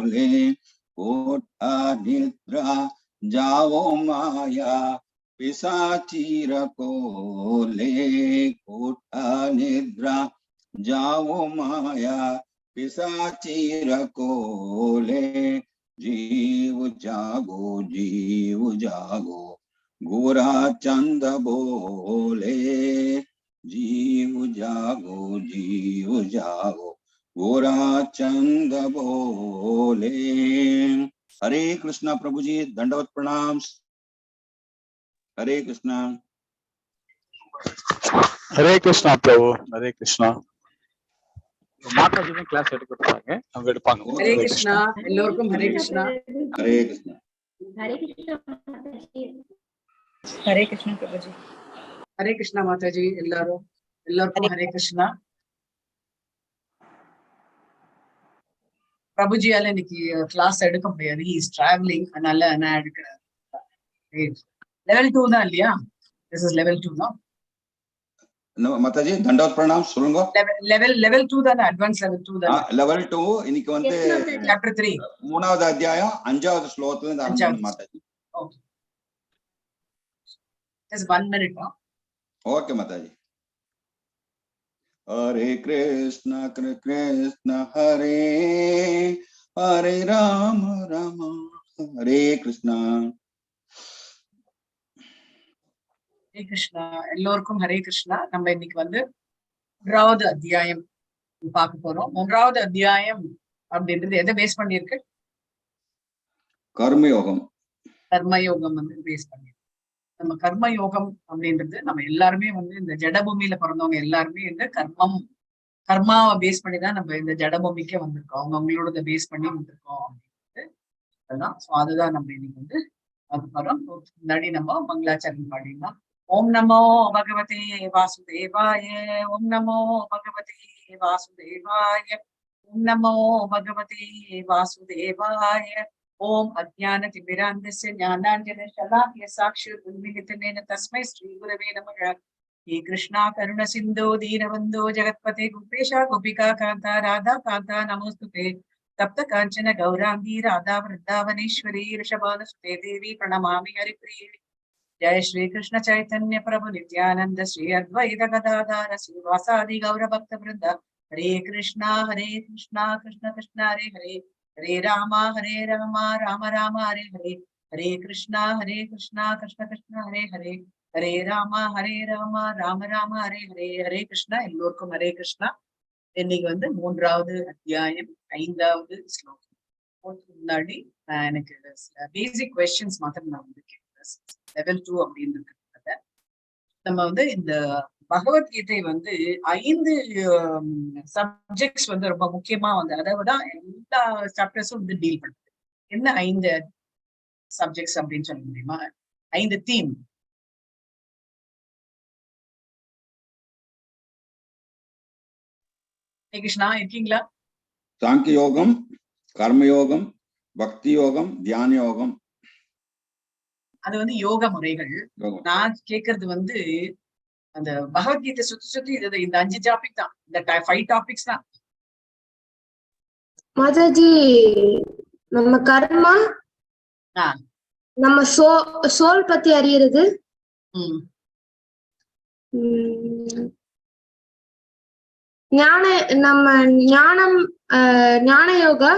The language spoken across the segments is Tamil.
बोले कोठा निद्रा जाओ माया पिशाची रकोले कोठा निद्रा जाओ माया पिशाची रकोले जीव जागो गोरा चंद बोले जीव जागो गोरा चंद बोले। हरे कृष्णा प्रभु जी, दंडवत प्रणाम। हरे कृष्णा। हरे कृष्णा प्रभु, हरे कृष्णा। माताजी ने क्लास எடுத்துட்டாங்க, அவங்க எடுப்பாங்க। हरे कृष्णा எல்லோருக்கும் हरे कृष्णा। हरे कृष्णा। हरे कृष्णा माताजी। हरे कृष्णा प्रभु जी। हरे कृष्णा माताजी எல்லாருக்கும் हरे कृष्णा। பிரபுஜியால இன்னைக்கு கிளாஸ் எடுக்க முடியாது, he is traveling, அதனால நான் எடுக்கிறேன்। level 2 தான் இல்லையா? this is level 2 no? No माताजी दंडवत प्रणाम சொல்லுங்க। level 2 தான், advanced level 2 தான்। level 2 இன்னைக்கு வந்து chapter 3 மூணாவது அத்தியாயம் 5வது ஸ்லோகத்துல இருந்து ஆரம்பிக்கணும் Mataji. Okay, just 1 minute no? Okay Mataji. Hare Krishna Krishna Hare Hare Ram Ram Hare Krishna. Hare Krishna எல்லோருக்கும் ஹரே கிருஷ்ணா। நம்ம இன்னைக்கு வந்து 3வது அத்தியாயம் பார்க்க போறோம்। 3வது அத்தியாயம் அப்படின்றது எதை பேஸ் பண்ணிருக்கு? கர்மயோகம் வந்து பேஸ் பண்ணி, நம்ம கர்மயோகம் அப்படின்றது நம்ம எல்லாருமே வந்து இந்த ஜடபூமியில பிறந்தவங்க எல்லாருமே இந்த கர்மாவை பேஸ் பண்ணி தான் நம்ம இந்த ஜடபூமிக்கே வந்திருக்கோம், அவங்களோட பேஸ் பண்ணி வந்திருக்கோம் அப்படின்றது அதுதான்। ஸோ அதுதான் நம்ம இன்னைக்கு வந்து அது போறோம்। முன்னாடி நம்ம மங்களாச்சரணம் பாடிடலாம்। ஓம் நமோ பகவதே வாசுதேவாய, ஓம் நமோ பகவதே வாசுதேவாய, ஓம் நமோ பகவதே வாசுதேவாய। ஓம் அஜ்ஞானதிமிராந்தஸ்ய ஞானாஞ்சனशलाकया साक्षुरुन्मिलितेन तस्मै श्रीगुरवे नमः। हे कृष्णा करुण सिन्धो दीनबन्धो जगत्पते गोपेशा गोपिका कान्ता राधा कान्ता नमोस्तुते। तप्त कांचन गौरांगी राधा वृंदावनेश्वरी ऋषभानुसुते देवी प्रणमामि हरिप्रिये। जय श्री कृष्ण चैतन्य प्रभु नित्यानंद श्री अद्वैत गदाधर श्रीवासादि गौर भक्त वृंद। हरे कृष्णा कृष्ण कृष्ण हरे हरे, हरे राम राम राम हरे हरे, हरे कृष्णा कृष्ण कृष्ण हरे हरे, हरे राम राम राम हरे हरे। हरे कृष्णा எல்லோருக்கும் हरे कृष्णा। இன்னைக்கு வந்து 3வது அத்தியாயம் 5வது ஸ்லோகம் முன்னாடி எனக்கு பேசிக் क्वेश्चंस மாத்திரம் நான் வந்து கேட்கிறேன்। level 2 அப்படின்னு இருக்கிறத நம்ம வந்து இந்த பகவத்கீதை வந்து 5 சப்ஜெக்ட்ஸ் வந்து ரொம்ப முக்கியமா வந்து அதாவது எல்லா சாப்டர்ஸும் வந்து டீல் பண்ணுது। என்ன 5 சப்ஜெக்ட்ஸ் அப்படின்னு சொல்ல முடியுமா? 5 தீம்। கிருஷ்ணா இருக்கீங்களா? சாங்கிய யோகம், கர்மயோகம், பக்தி யோகம், தியான யோகம், அது வந்து யோக முறைகள்। நான் கேக்குறது வந்து அந்த பகவத்கீதை சுத்தி இந்த 5 டாபிக் தான், இந்த 5 டாபிக்ஸ் தான் மாதாஜி। நம்ம கர்மா, நம்ம சோல் பத்தி அறியறது, நம்ம ஞான யோகா,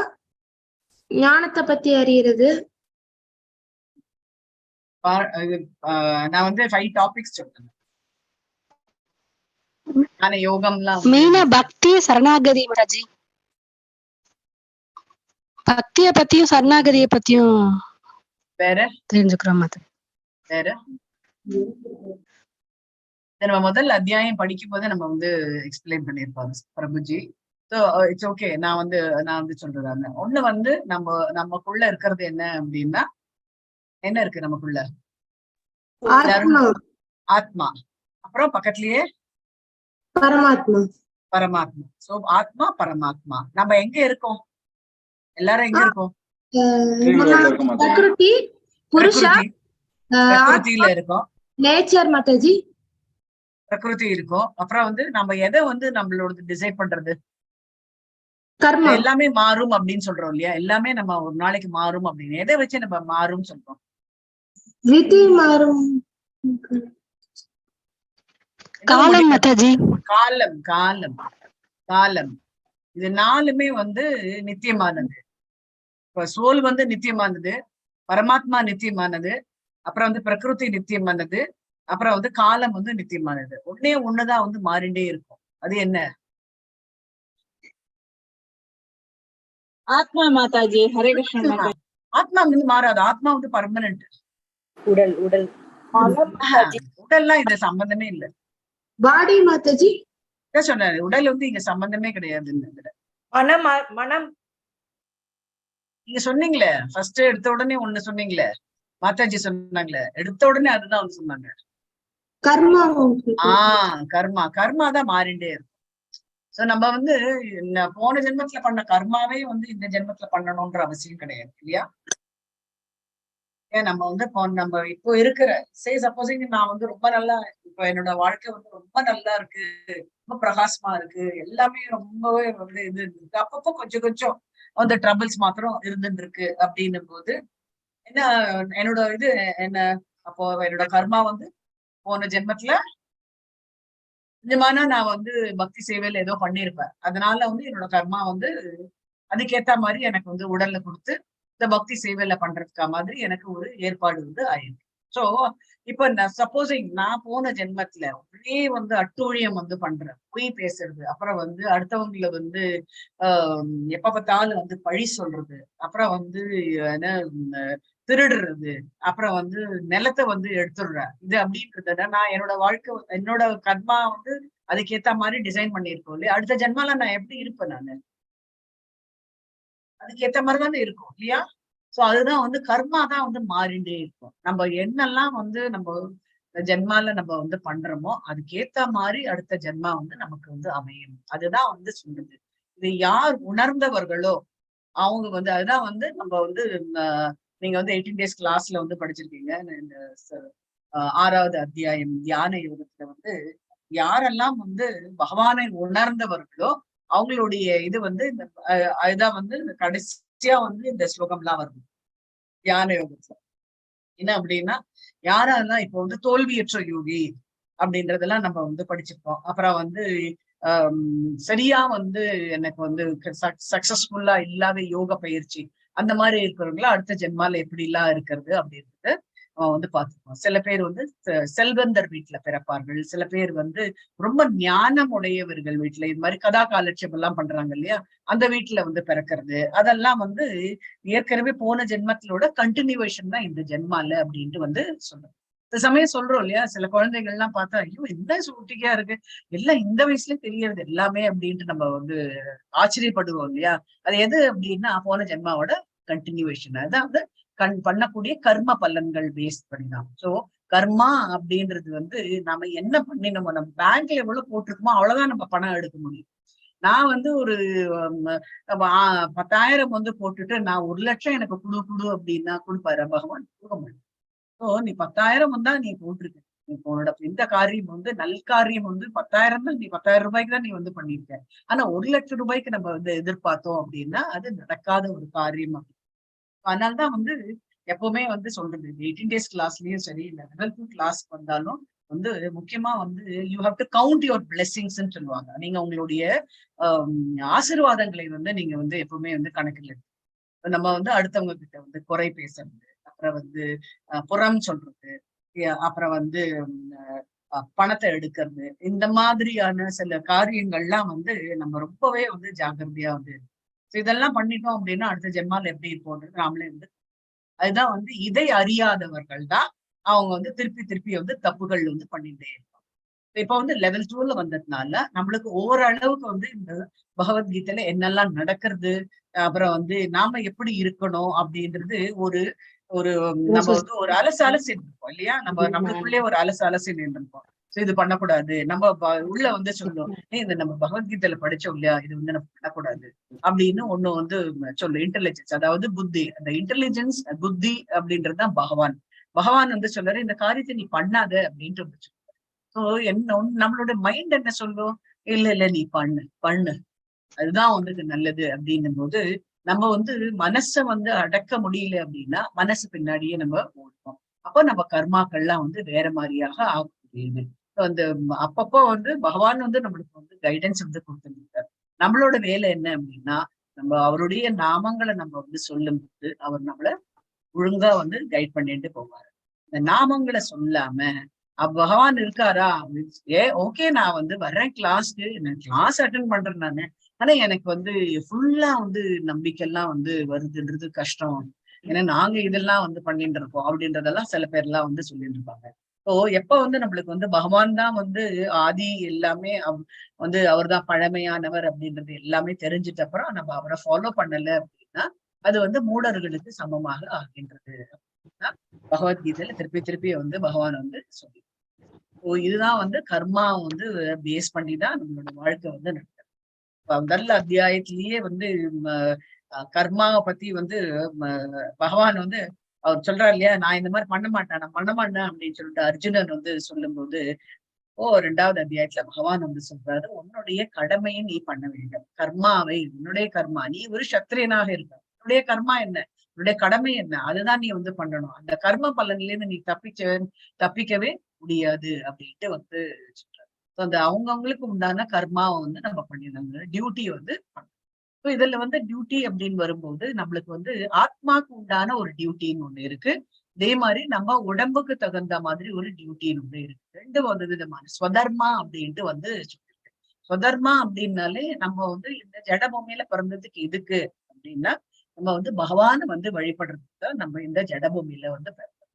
ஞானத்தை பத்தி அறியறது। நான் வந்து 5 டாபிக்ஸ் சொல்றேன்। யோகம்லாம் மெயினா பக்தி சரணாகதி மாதாஜி, பக்திய பத்தியும் சரணாகதியை பத்தியும் வேற தெரிஞ்சுக்கிறோம் மாதாஜி। வேற நம்ம முதல் அத்தியாயம் படிக்கும் போது நம்ம வந்து எக்ஸ்பிளைன் பண்ணிருப்பாரு பிரபுஜி। ஸோ இட்ஸ் ஓகே, நான் வந்து சொல்றேன்। ஒண்ணு வந்து நமக்குள்ள இருக்கிறது என்ன அப்படின்னா, என்ன இருக்கு நமக்குள்ள? ஆத்மா, அப்புறம் பக்கத்துலயே பரமாத்மா। சோ ஆத்மா பரமாத்மா। நம்ம எங்க இருக்கோம்? எல்லாரும் எங்க இருக்கோம்? பிரகிருதியில இருக்கோம், நேச்சர் மாதாஜி, பிரகிருதி இருக்கும்। அப்புறம் வந்து நம்ம எதை வந்து நம்மளோட டிசைட் பண்றது? கர்மா. எல்லாமே மாறும் அப்படின்னு சொல்றோம் இல்லையா? எல்லாமே நம்ம ஒரு நாளைக்கு மாறும் அப்படின்னு எதை வச்சு நம்ம மாறும் சொல்றோம்? விதி மாறும். காலம் மாதாஜி. காலம் காலம் காலம் இது நாலுமே வந்து நித்தியமானது. இப்ப சோல் வந்து நித்தியமானது, பரமாத்மா நித்தியமானது, அப்புறம் வந்து பிரகிருதி நித்தியமானது, அப்புறம் வந்து காலம் வந்து நித்தியமானது. ஒன்னே ஒண்ணுதான் வந்து மாறிண்டே இருக்கும். அது என்ன? ஆத்மா மாதாஜி. ஹரே கிருஷ்ண மாதாஜி. ஆத்மா வந்து மாறாது. ஆத்மா வந்து பர்மனன்ட். உடல் உடல் உடல்லாம் இது சம்பந்தமே இல்லை. பாடி மாதாஜி. சொன்னாரு உடல் வந்து இங்க சம்பந்தமே கிடையாதுன்னு. மனம் மனம் நீங்க சொன்னீங்களே ஃபர்ஸ்ட் எடுத்த உடனே ஒண்ணு சொன்னீங்களே, மாதாஜி சொன்னாங்களே, எடுத்த உடனே அதுதான் வந்து சொன்னாங்க. கர்மா. கர்மா. கர்மா தான் மாறிண்டே இருக்கும். சோ நம்ம வந்து போன ஜென்மத்துல பண்ண கர்மாவே வந்து இந்த ஜென்மத்துல பண்ணணும்ன்ற அவசியம் கிடையாது இல்லையா? ஏன் நம்ம வந்து நம்ம இப்போ இருக்கிற சப்போசிங் நான் வந்து ரொம்ப நல்லா, இப்ப என்னோட வாழ்க்கை வந்து ரொம்ப நல்லா இருக்கு, ரொம்ப பிரகாசமா இருக்கு, எல்லாமே ரொம்பவே வந்து இது இருக்கு. அப்பப்போ கொஞ்சம் கொஞ்சம் அந்த ட்ரபிள்ஸ் மாத்திரம் இருந்துட்டு இருக்கு அப்படின்னும் போது என்ன என்னோட இது என்ன, அப்போ என்னோட கர்மா வந்து போன ஜென்மத்துல நிஜமான நான் வந்து பக்தி சேவையில ஏதோ பண்ணிருப்பேன். அதனால வந்து என்னோட கர்மா வந்து அதுக்கேத்த மாதிரி எனக்கு வந்து உடல்ல கொடுத்து இந்த பக்தி சேவையில பண்றதுக்கா மாதிரி எனக்கு ஒரு ஏற்பாடு வந்து ஆயிருக்கு. சோ இப்ப சப்போசிங் நான் போன ஜென்மத்துல ஒரே வந்து அட்டூழியம் வந்து பண்றேன், பொய் பேசுறது, அப்புறம் வந்து அடுத்தவங்களை வந்து எப்ப பார்த்தாலும் வந்து பழி சொல்றது, அப்புறம் வந்து என்ன திருடுறது, அப்புறம் வந்து நிலத்தை வந்து எடுத்துடுறேன், இது அப்படின்றத நான் என்னோட வாழ்க்கை என்னோட கர்மா வந்து அதுக்கேத்த மாதிரி டிசைன் பண்ணிருக்கோம் இல்லையா? அடுத்த ஜென்மால நான் எப்படி இருப்பேன்? நானு அதுக்கேத்த மாதிரிதானே இருக்கும் இல்லையா? சோ அதுதான் வந்து கர்மா தான் வந்து மாறிண்டே இருக்கும். நம்ம என்னெல்லாம் வந்து நம்ம ஜென்மால நம்ம வந்து பண்றோமோ அதுக்கேத்த மாதிரி அடுத்த ஜென்மா வந்து நமக்கு வந்து அமையும். அதுதான் வந்து சொல்லுது. இது யார் உணர்ந்தவர்களோ அவங்க வந்து அதுதான் வந்து நம்ம வந்து நீங்க வந்து 18 days கிளாஸ்ல வந்து படிச்சிருக்கீங்க. இந்த 6வது அத்தியாயம் தியான யோகத்துல வந்து யாரெல்லாம் வந்து பகவானை உணர்ந்தவர்களோ அவங்களுடைய இது வந்து இந்த அதுதான் வந்து இந்த கடைசியா வந்து இந்த ஸ்லோகம்லாம் வருது தியான யோகத்துல. என்ன அப்படின்னா யாரெல்லாம் இப்ப வந்து தோல்வியற்ற யோகி அப்படின்றதெல்லாம் நம்ம வந்து படிச்சிருக்கோம். அப்புறம் வந்து சரியா வந்து எனக்கு வந்து சக்சஸ்ஃபுல்லா இல்லாத யோக பயிற்சி அந்த மாதிரி இருக்கிறவங்களா அடுத்த ஜென்மால எப்படி எல்லாம் இருக்கிறது அப்படின்றது வந்து பார்த்துருக்கோம். சில பேர் வந்து செல்வந்தர் வீட்டுல பிறப்பார்கள், சில பேர் வந்து ரொம்ப ஞானம் உடையவர்கள் வீட்டுல இது மாதிரி கதா காலட்சேபம் எல்லாம் பண்றாங்க இல்லையா, அந்த வீட்டுல வந்து பிறக்கிறது, அதெல்லாம் வந்து ஏற்கனவே போன ஜென்மத்திலோட கண்டினியூவேஷன் தான் இந்த ஜென்மால அப்படின்ட்டு வந்து சொல்றோம். இந்த சமயம் சொல்றோம் இல்லையா, சில குழந்தைகள் எல்லாம் பார்த்தா ஐயோ என்ன சூட்டிக்கா இருக்கு, எல்லாம் இந்த வயசுல தெரியறது எல்லாமே அப்படின்ட்டு நம்ம வந்து ஆச்சரியப்படுவோம் இல்லையா? அது எது அப்படின்னா போன ஜென்மாவோட கண்டினியூவேஷன். அதாவது பண்ணக்கூடிய கர்ம பலன்கள் பேஸ் பண்ணிதான். சோ கர்மா அப்படின்றது வந்து நாம என்ன பண்ணினோமோ, நம்ம பேங்க்ல எவ்வளவு போட்டிருக்கோமோ அவ்வளவுதான் நம்ம பணம் எடுக்க முடியும். நான் வந்து ஒரு 10,000 வந்து போட்டுட்டு நான் 1,00,000 எனக்கு குடு அப்படின்னா கொடுப்பாரு பகவான்? கொடுக்க மாட்டேன். ஸோ நீ 10,000 வந்தா நீ போட்டிருக்க, இப்போ உன்னோட இந்த காரியம் வந்து நல்காரியம் வந்து 10,000 தான், நீ 10,000 ரூபாய்க்கு தான் நீ வந்து பண்ணிருக்க. ஆனா 1,00,000 ரூபாய்க்கு நம்ம வந்து எதிர்பார்த்தோம் அப்படின்னா அது நடக்காத ஒரு காரியம். அதனாலதான் வந்து எப்பவுமே வந்து சொல்றது 18 days கிளாஸ்லயும் சரி, இல்ல லெவல் 2 கிளாஸ் வந்தாலும் வந்து முக்கியமா வந்து you have to count your blessings சொல்லுவாங்க. நீங்க உங்களுடைய ஆசீர்வாதங்களை வந்து நீங்க வந்து எப்பவுமே வந்து கணக்கில் நம்ம வந்து அடுத்தவங்க கிட்ட வந்து குறை பேசுறது, அப்புறம் வந்து புறம் சொல்றது, அப்புறம் வந்து பணத்தை எடுக்கிறது, இந்த மாதிரியான சில காரியங்கள்லாம் வந்து நம்ம ரொம்பவே வந்து ஜாக்கிரதையா வந்து இதெல்லாம் பண்ணிட்டோம் அப்படின்னா அடுத்த ஜென்மால எப்படி இருப்போம்ன்றது நாமளே வந்து அதுதான் வந்து இதை அறியாதவர்கள் தான் அவங்க வந்து திருப்பி திருப்பி வந்து தப்புகள் வந்து பண்ணிட்டே இருப்பாங்க. இப்ப வந்து லெவல் 2ல வந்ததுனால நம்மளுக்கு ஓரளவுக்கு வந்து இந்த பகவத்கீதையில என்னெல்லாம் நடக்கிறது, அப்புறம் வந்து நாம எப்படி இருக்கணும் அப்படின்றது ஒரு ஒரு நம்ம வந்து ஒரு அலசி இருப்போம் இல்லையா, நம்மளுக்குள்ளே ஒரு அலசி நின்றுருப்போம். இது பண்ணக்கூடாது, நம்ம உள்ள வந்து சொல்லுவோம் இந்த நம்ம பகவத்கீதையில படிச்சோம் இல்லையா, இது வந்து நம்ம பண்ணக்கூடாது அப்படின்னு ஒண்ணு வந்து சொல்லு. இன்டெலிஜென்ஸ், அதாவது புத்தி, அந்த இன்டெலிஜென்ஸ் புத்தி அப்படின்றதுதான் பகவான் வந்து சொல்றாரு இந்த காரியத்தை நீ பண்ணாத அப்படின்ட்டு. ஸோ என்ன நம்மளோட மைண்ட் என்ன சொல்லும், இல்ல நீ பண்ணு அதுதான் வந்து நல்லது அப்படின்னும் போது நம்ம வந்து மனசை வந்து அடக்க முடியல அப்படின்னா மனசு பின்னாடியே நம்ம ஓடுவோம். அப்போ நம்ம கர்மாக்கள்லாம் வந்து வேற மாதிரியாக ஆக முடியுது. அந்த அப்பப்போ வந்து பகவான் வந்து நம்மளுக்கு வந்து கைடன்ஸ் வந்து கொடுத்துருக்காரு. நம்மளோட வேலை என்ன அப்படின்னா நம்ம அவருடைய நாமங்களை நம்ம வந்து சொல்லும் போது அவர் நம்மள ஒழுங்கா வந்து கைட் பண்ணிட்டு போவாரு. இந்த நாமங்களை சொல்லாம பகவான் இருக்காரா, ஓகே நான் வந்து வர்றேன் கிளாஸ்க்கு, நான் கிளாஸ் அட்டன் பண்றேன் நானு, ஆனா எனக்கு வந்து ஃபுல்லா வந்து நம்பிக்கைலாம் வந்து வருதுன்றது கஷ்டம். ஏன்னா நாங்க இதெல்லாம் வந்து பண்ணிட்டு இருக்கோம் அப்படின்றதெல்லாம் சில பேர்லாம் வந்து சொல்லிட்டு இருப்பாங்க. இப்போ எப்ப வந்து நம்மளுக்கு வந்து பகவான் தான் வந்து ஆதி எல்லாமே வந்து அவர் தான் பழமையானவர் அப்படின்றது எல்லாமே தெரிஞ்சிட்ட அப்புறம் நம்ம அவரை ஃபாலோ பண்ணல அப்படின்னா அது வந்து மூடர்களுக்கு சமமாக ஆகின்றது அப்படின்னா பகவத்கீதையில திருப்பி திருப்பி வந்து பகவான் வந்து சொல்லி இதுதான் வந்து கர்மா வந்து பேஸ் பண்ணிதான் நம்மளோட வாழ்க்கை வந்து நடக்குது. முதல் அத்தியாயத்திலேயே வந்து கர்மாவை பத்தி வந்து பகவான் வந்து அவர் சொல்றாரு இல்லையா, நான் இந்த மாதிரி பண்ண மாட்டேன் அப்படின்னு சொல்லிட்டு அர்ஜுனன் வந்து சொல்லும் போது 2வது அத்தியாயத்துல பகவான் வந்து சொல்றாரு, உன்னுடைய கடமையை நீ பண்ண வேண்டும். கர்மாவை உன்னுடைய கர்மா, நீ ஒரு சத்திரியனாக இருக்க, உன்னுடைய கர்மா என்ன, உன்னுடைய கடமை என்ன, அதுதான் நீ வந்து பண்ணணும். அந்த கர்ம பலனிலேருந்து நீ தப்பிக்கவே முடியாது அப்படின்ட்டு வந்து சொல்றாரு. அந்த அவங்கவுங்களுக்கு உண்டான கர்மாவை வந்து நம்ம பண்ணிடணும், டியூட்டி வந்து பண்ணணும். இதுல வந்து டியூட்டி அப்படின்னு வரும்போது நம்மளுக்கு வந்து ஆத்மாக்கு உண்டான ஒரு டியூட்டின்னு ஒண்ணு இருக்கு. அதே மாதிரி நம்ம உடம்புக்கு தகுந்த மாதிரி ஒரு டியூட்டின்னு ஒண்ணு இருக்கு. ரெண்டு வந்து விதமான ஸ்வதர்மா அப்படின்ட்டு வந்து சொல்லிருக்கு. ஸ்வதர்மா அப்படின்னாலே நம்ம வந்து இந்த ஜட பூமியில பிறந்ததுக்கு எதுக்கு அப்படின்னா நம்ம வந்து பகவானை வந்து வழிபடுறதுக்கு தான் நம்ம இந்த ஜடபூமியில வந்து பிறந்தோம்.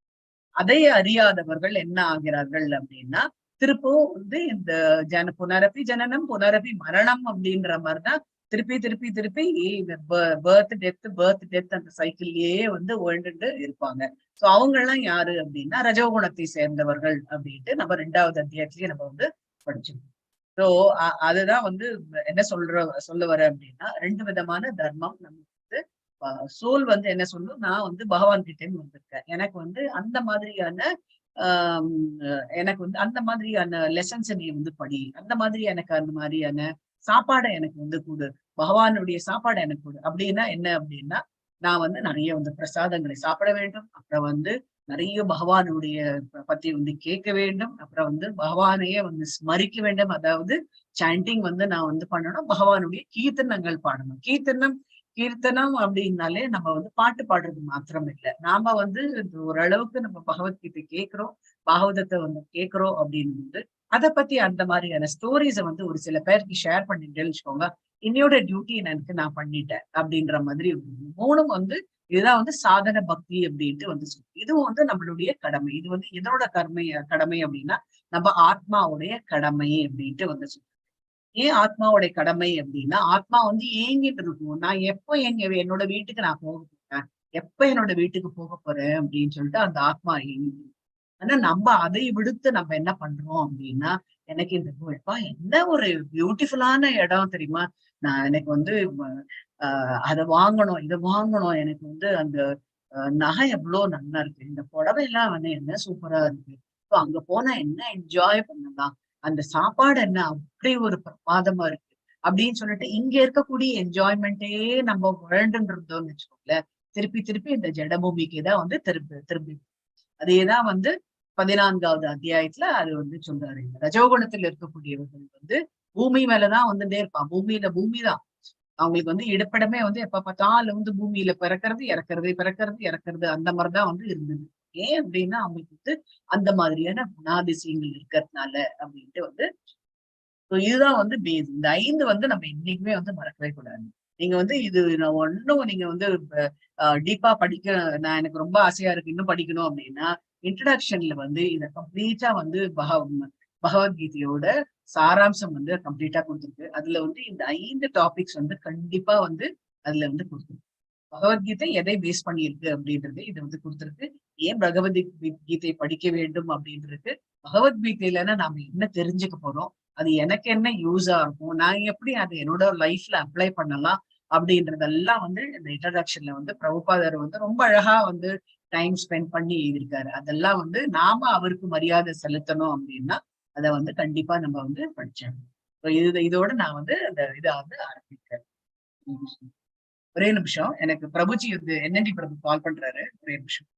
அதை அறியாதவர்கள் என்ன ஆகிறார்கள் அப்படின்னா திருப்பவும் வந்து இந்த புனரப்பி ஜனனம் புனரப்பி மரணம் அப்படின்ற மாதிரிதான் திருப்பி திருப்பி திருப்பி இந்த பர்த் டெத் அந்த சைக்கிள்லயே வந்து ஓய்ந்துட்டு இருப்பாங்க. சோ அவங்க எல்லாம் யாரு அப்படின்னா ரஜோகுணத்தை சேர்ந்தவர்கள் அப்படின்ட்டு நம்ம 2வது அத்தியாயத்திலேயே நம்ம வந்து படிச்சோம். சோ அதுதான் வந்து என்ன சொல்ல வர அப்படின்னா 2 விதமான தர்மம் நம்ம வந்து சோல் வந்து என்ன சொல்லும், நான் வந்து பகவான் கிட்டேன்னு வந்திருக்கேன், எனக்கு வந்து அந்த மாதிரியான லெசன்ஸ் நீ வந்து படி, அந்த மாதிரி எனக்கு அந்த மாதிரியான சாப்பாடை எனக்கு வந்து கொடு, பகவானுடைய சாப்பாடை எனக்கு கொடு. அப்படின்னா என்ன அப்படின்னா நான் வந்து நிறைய வந்து பிரசாதங்களை சாப்பிட வேண்டும், அப்புறம் வந்து நிறைய பகவானுடைய பத்தி வந்து கேட்க வேண்டும், அப்புறம் வந்து பகவானையே வந்து ஸ்மரிக்க வேண்டும். அதாவது சாண்டிங் வந்து நான் வந்து பண்ணணும், பகவானுடைய கீர்த்தனங்கள் பாடணும். கீர்த்தனம் அப்படின்னாலே நம்ம வந்து பாட்டு பாடுறது மாத்திரம் இல்லை, நாம வந்து ஓரளவுக்கு நம்ம பகவத்கீதை கேட்கிறோம், பாகவதத்தை வந்து கேட்கிறோம் அப்படின்னு வந்து அதை பத்தி அந்த மாதிரியான ஸ்டோரிஸை வந்து ஒரு சில பேருக்கு ஷேர் பண்ணிட்டேன்னு வச்சுக்கோங்க, என்னையோட டியூட்டி எனக்கு நான் பண்ணிட்டேன் அப்படின்ற மாதிரி. 3 வந்து இதுதான் வந்து சாதன பக்தி அப்படின்ட்டு வந்து சொல்லு. இதுவும் வந்து நம்மளுடைய கடமை. இது வந்து இதோட கடமை அப்படின்னா நம்ம ஆத்மாவுடைய கடமை அப்படின்ட்டு வந்து சொல்லு. ஏன் ஆத்மாவுடைய கடமை அப்படின்னா ஆத்மா வந்து ஏங்கிட்டு இருக்கும், நான் எப்போ என்னோட வீட்டுக்கு நான் போக போறேன், எப்ப என்னோட வீட்டுக்கு போக போறேன் அப்படின்னு சொல்லிட்டு அந்த ஆத்மா ஏங்கி. ஆனா நம்ம அதை விடுத்து நம்ம என்ன பண்றோம் அப்படின்னா எனக்கு இந்த என்ன ஒரு பியூட்டிஃபுல்லான இடம் தெரியுமா, எனக்கு வந்து அதை வாங்கணும், இதை வாங்கணும், எனக்கு வந்து அந்த நகை எவ்வளவு நல்லா இருக்கு, இந்த புடவை எல்லாம் வந்து என்ன சூப்பரா இருக்கு, இப்போ அங்க போனா என்ன என்ஜாய் பண்ணலாம், அந்த சாப்பாடு என்ன அப்படி ஒரு பிரமாதமா இருக்கு அப்படின்னு சொல்லிட்டு இங்க இருக்கக்கூடிய என்ஜாய்மெண்டே நம்ம உழண்டுன்னு இருந்தோம்னு வச்சுக்கோங்களேன், திருப்பி திருப்பி இந்த ஜடபூமிக்கு தான் வந்து திரும்பி அதேதான் வந்து 14வது அத்தியாயத்துல அது வந்து சொல்றாரு. ரஜோகுணத்துல இருக்கக்கூடியவர்கள் வந்து பூமி மேலதான் வந்துட்டே இருப்பான், பூமிதான் அவங்களுக்கு வந்து இடப்படமே வந்து எப்ப பார்த்தாலும் வந்து பூமியில பிறக்கிறது இறக்குறது அந்த மாதிரிதான் வந்து இருந்தது. ஏன் அப்படின்னா அவங்களுக்கு வந்து அந்த மாதிரியான குணாதிசயங்கள் இருக்கிறதுனால அப்படின்ட்டு வந்து இதுதான் வந்து பேஸ். இந்த 5 வந்து நம்ம இன்னைக்குமே வந்து மறக்கவே கூடாது. நீங்க வந்து இது ஒன்னும் நீங்க வந்து டீப்பா நான் எனக்கு ரொம்ப ஆசையா இருக்கு இன்னும் படிக்கணும் அப்படின்னா இன்ட்ரடக்ஷன்ல வந்து இதை கம்ப்ளீட்டா வந்து பகவத்கீதையோட சாராம்சம் வந்து கம்ப்ளீட்டா கொடுத்துருக்கு. அதுல வந்து இந்த 5 டாபிக்ஸ் வந்து கண்டிப்பா வந்து அதுல வந்து கொடுத்துருக்கு. பகவத்கீதை எதை பேஸ் பண்ணியிருக்கு அப்படின்றது இது வந்து கொடுத்துருக்கு. ஏன் பகவத்கீதை படிக்க வேண்டும் அப்படின்றது, பகவத்கீதையிலன்னா நாம என்ன தெரிஞ்சுக்க போறோம், அது எனக்கு என்ன யூஸா இருக்கும், நான் எப்படி அதை என்னோட லைஃப்ல அப்ளை பண்ணலாம் அப்படின்றதெல்லாம் வந்து இந்த இன்ட்ரடக்ஷன்ல வந்து பிரபுபாதர் வந்து ரொம்ப அழகா வந்து டைம் ஸ்பெண்ட் பண்ணி எழுதியிருக்காரு. அதெல்லாம் வந்து நாம அவருக்கு மரியாதை செலுத்தணும் அப்படின்னா அதை வந்து கண்டிப்பா நம்ம வந்து படிச்சோம். இதோட நான் வந்து அந்த இதை வந்து ஆரம்பிக்கிறேன். ஒரே நிமிஷம், எனக்கு பிரபுஜி வந்து என்என்டி பிரபு கால் பண்றாரு, ஒரே நிமிஷம்.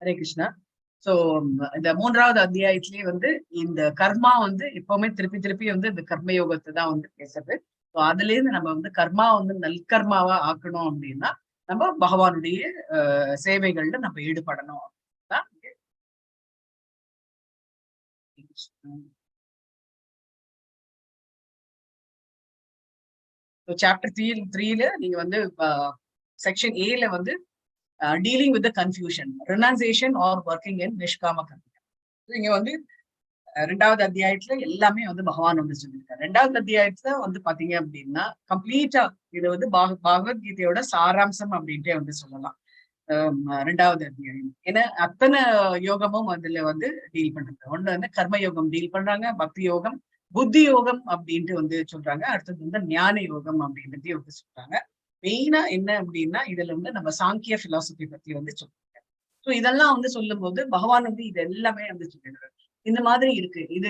ஹரே கிருஷ்ணா. சோ இந்த 3வது அத்தியாயத்திலேயே வந்து இந்த கர்மா வந்து எப்பவுமே திருப்பி திருப்பி வந்து இந்த கர்மயோகத்தை தான் வந்து பேசுறது. ஸோ அதுல இருந்து நம்ம வந்து கர்மா வந்து நல்கர்மாவா ஆக்கணும் அப்படின்னா நம்ம பகவானுடைய சேவைகள்ல நம்ம ஈடுபடணும் அப்படின்னா சாப்டர் 3ல நீங்க வந்து செக்ஷன் ஏல வந்து dealing with confusion, renunciation or working in nishkama karma. இங்க வந்து 2வது அத்தியாயத்துல எல்லாமே வந்து பகவான் வந்து சொல்லியிருக்காரு. 2வது அத்தியாயத்துல வந்து பாத்தீங்க அப்படின்னா கம்ப்ளீட்டா இது வந்து பகவத்கீதையோட சாராம்சம் அப்படின்ட்டே வந்து சொல்லலாம். 2வது அத்தியாயம் ஏன்னா அத்தனை யோகமும் அதுல வந்து டீல் பண்றாங்க. ஒண்ணு வந்து கர்ம யோகம் டீல் பண்றாங்க, பக்தி யோகம், புத்தி யோகம் அப்படின்ட்டு வந்து சொல்றாங்க. அடுத்தது வந்து ஞான யோகம் அப்படின்றதையும் வந்து சொல்றாங்க. மெயினா என்ன அப்படின்னா இதுல வந்து நம்ம சாங்கிய பிலாசபி பத்தி வந்து சொல்றாங்க. ஸோ இதெல்லாம் வந்து சொல்லும் போது பகவான் வந்து இது எல்லாமே வந்து சொல்லிடுறாரு. இந்த மாதிரி இருக்கு, இது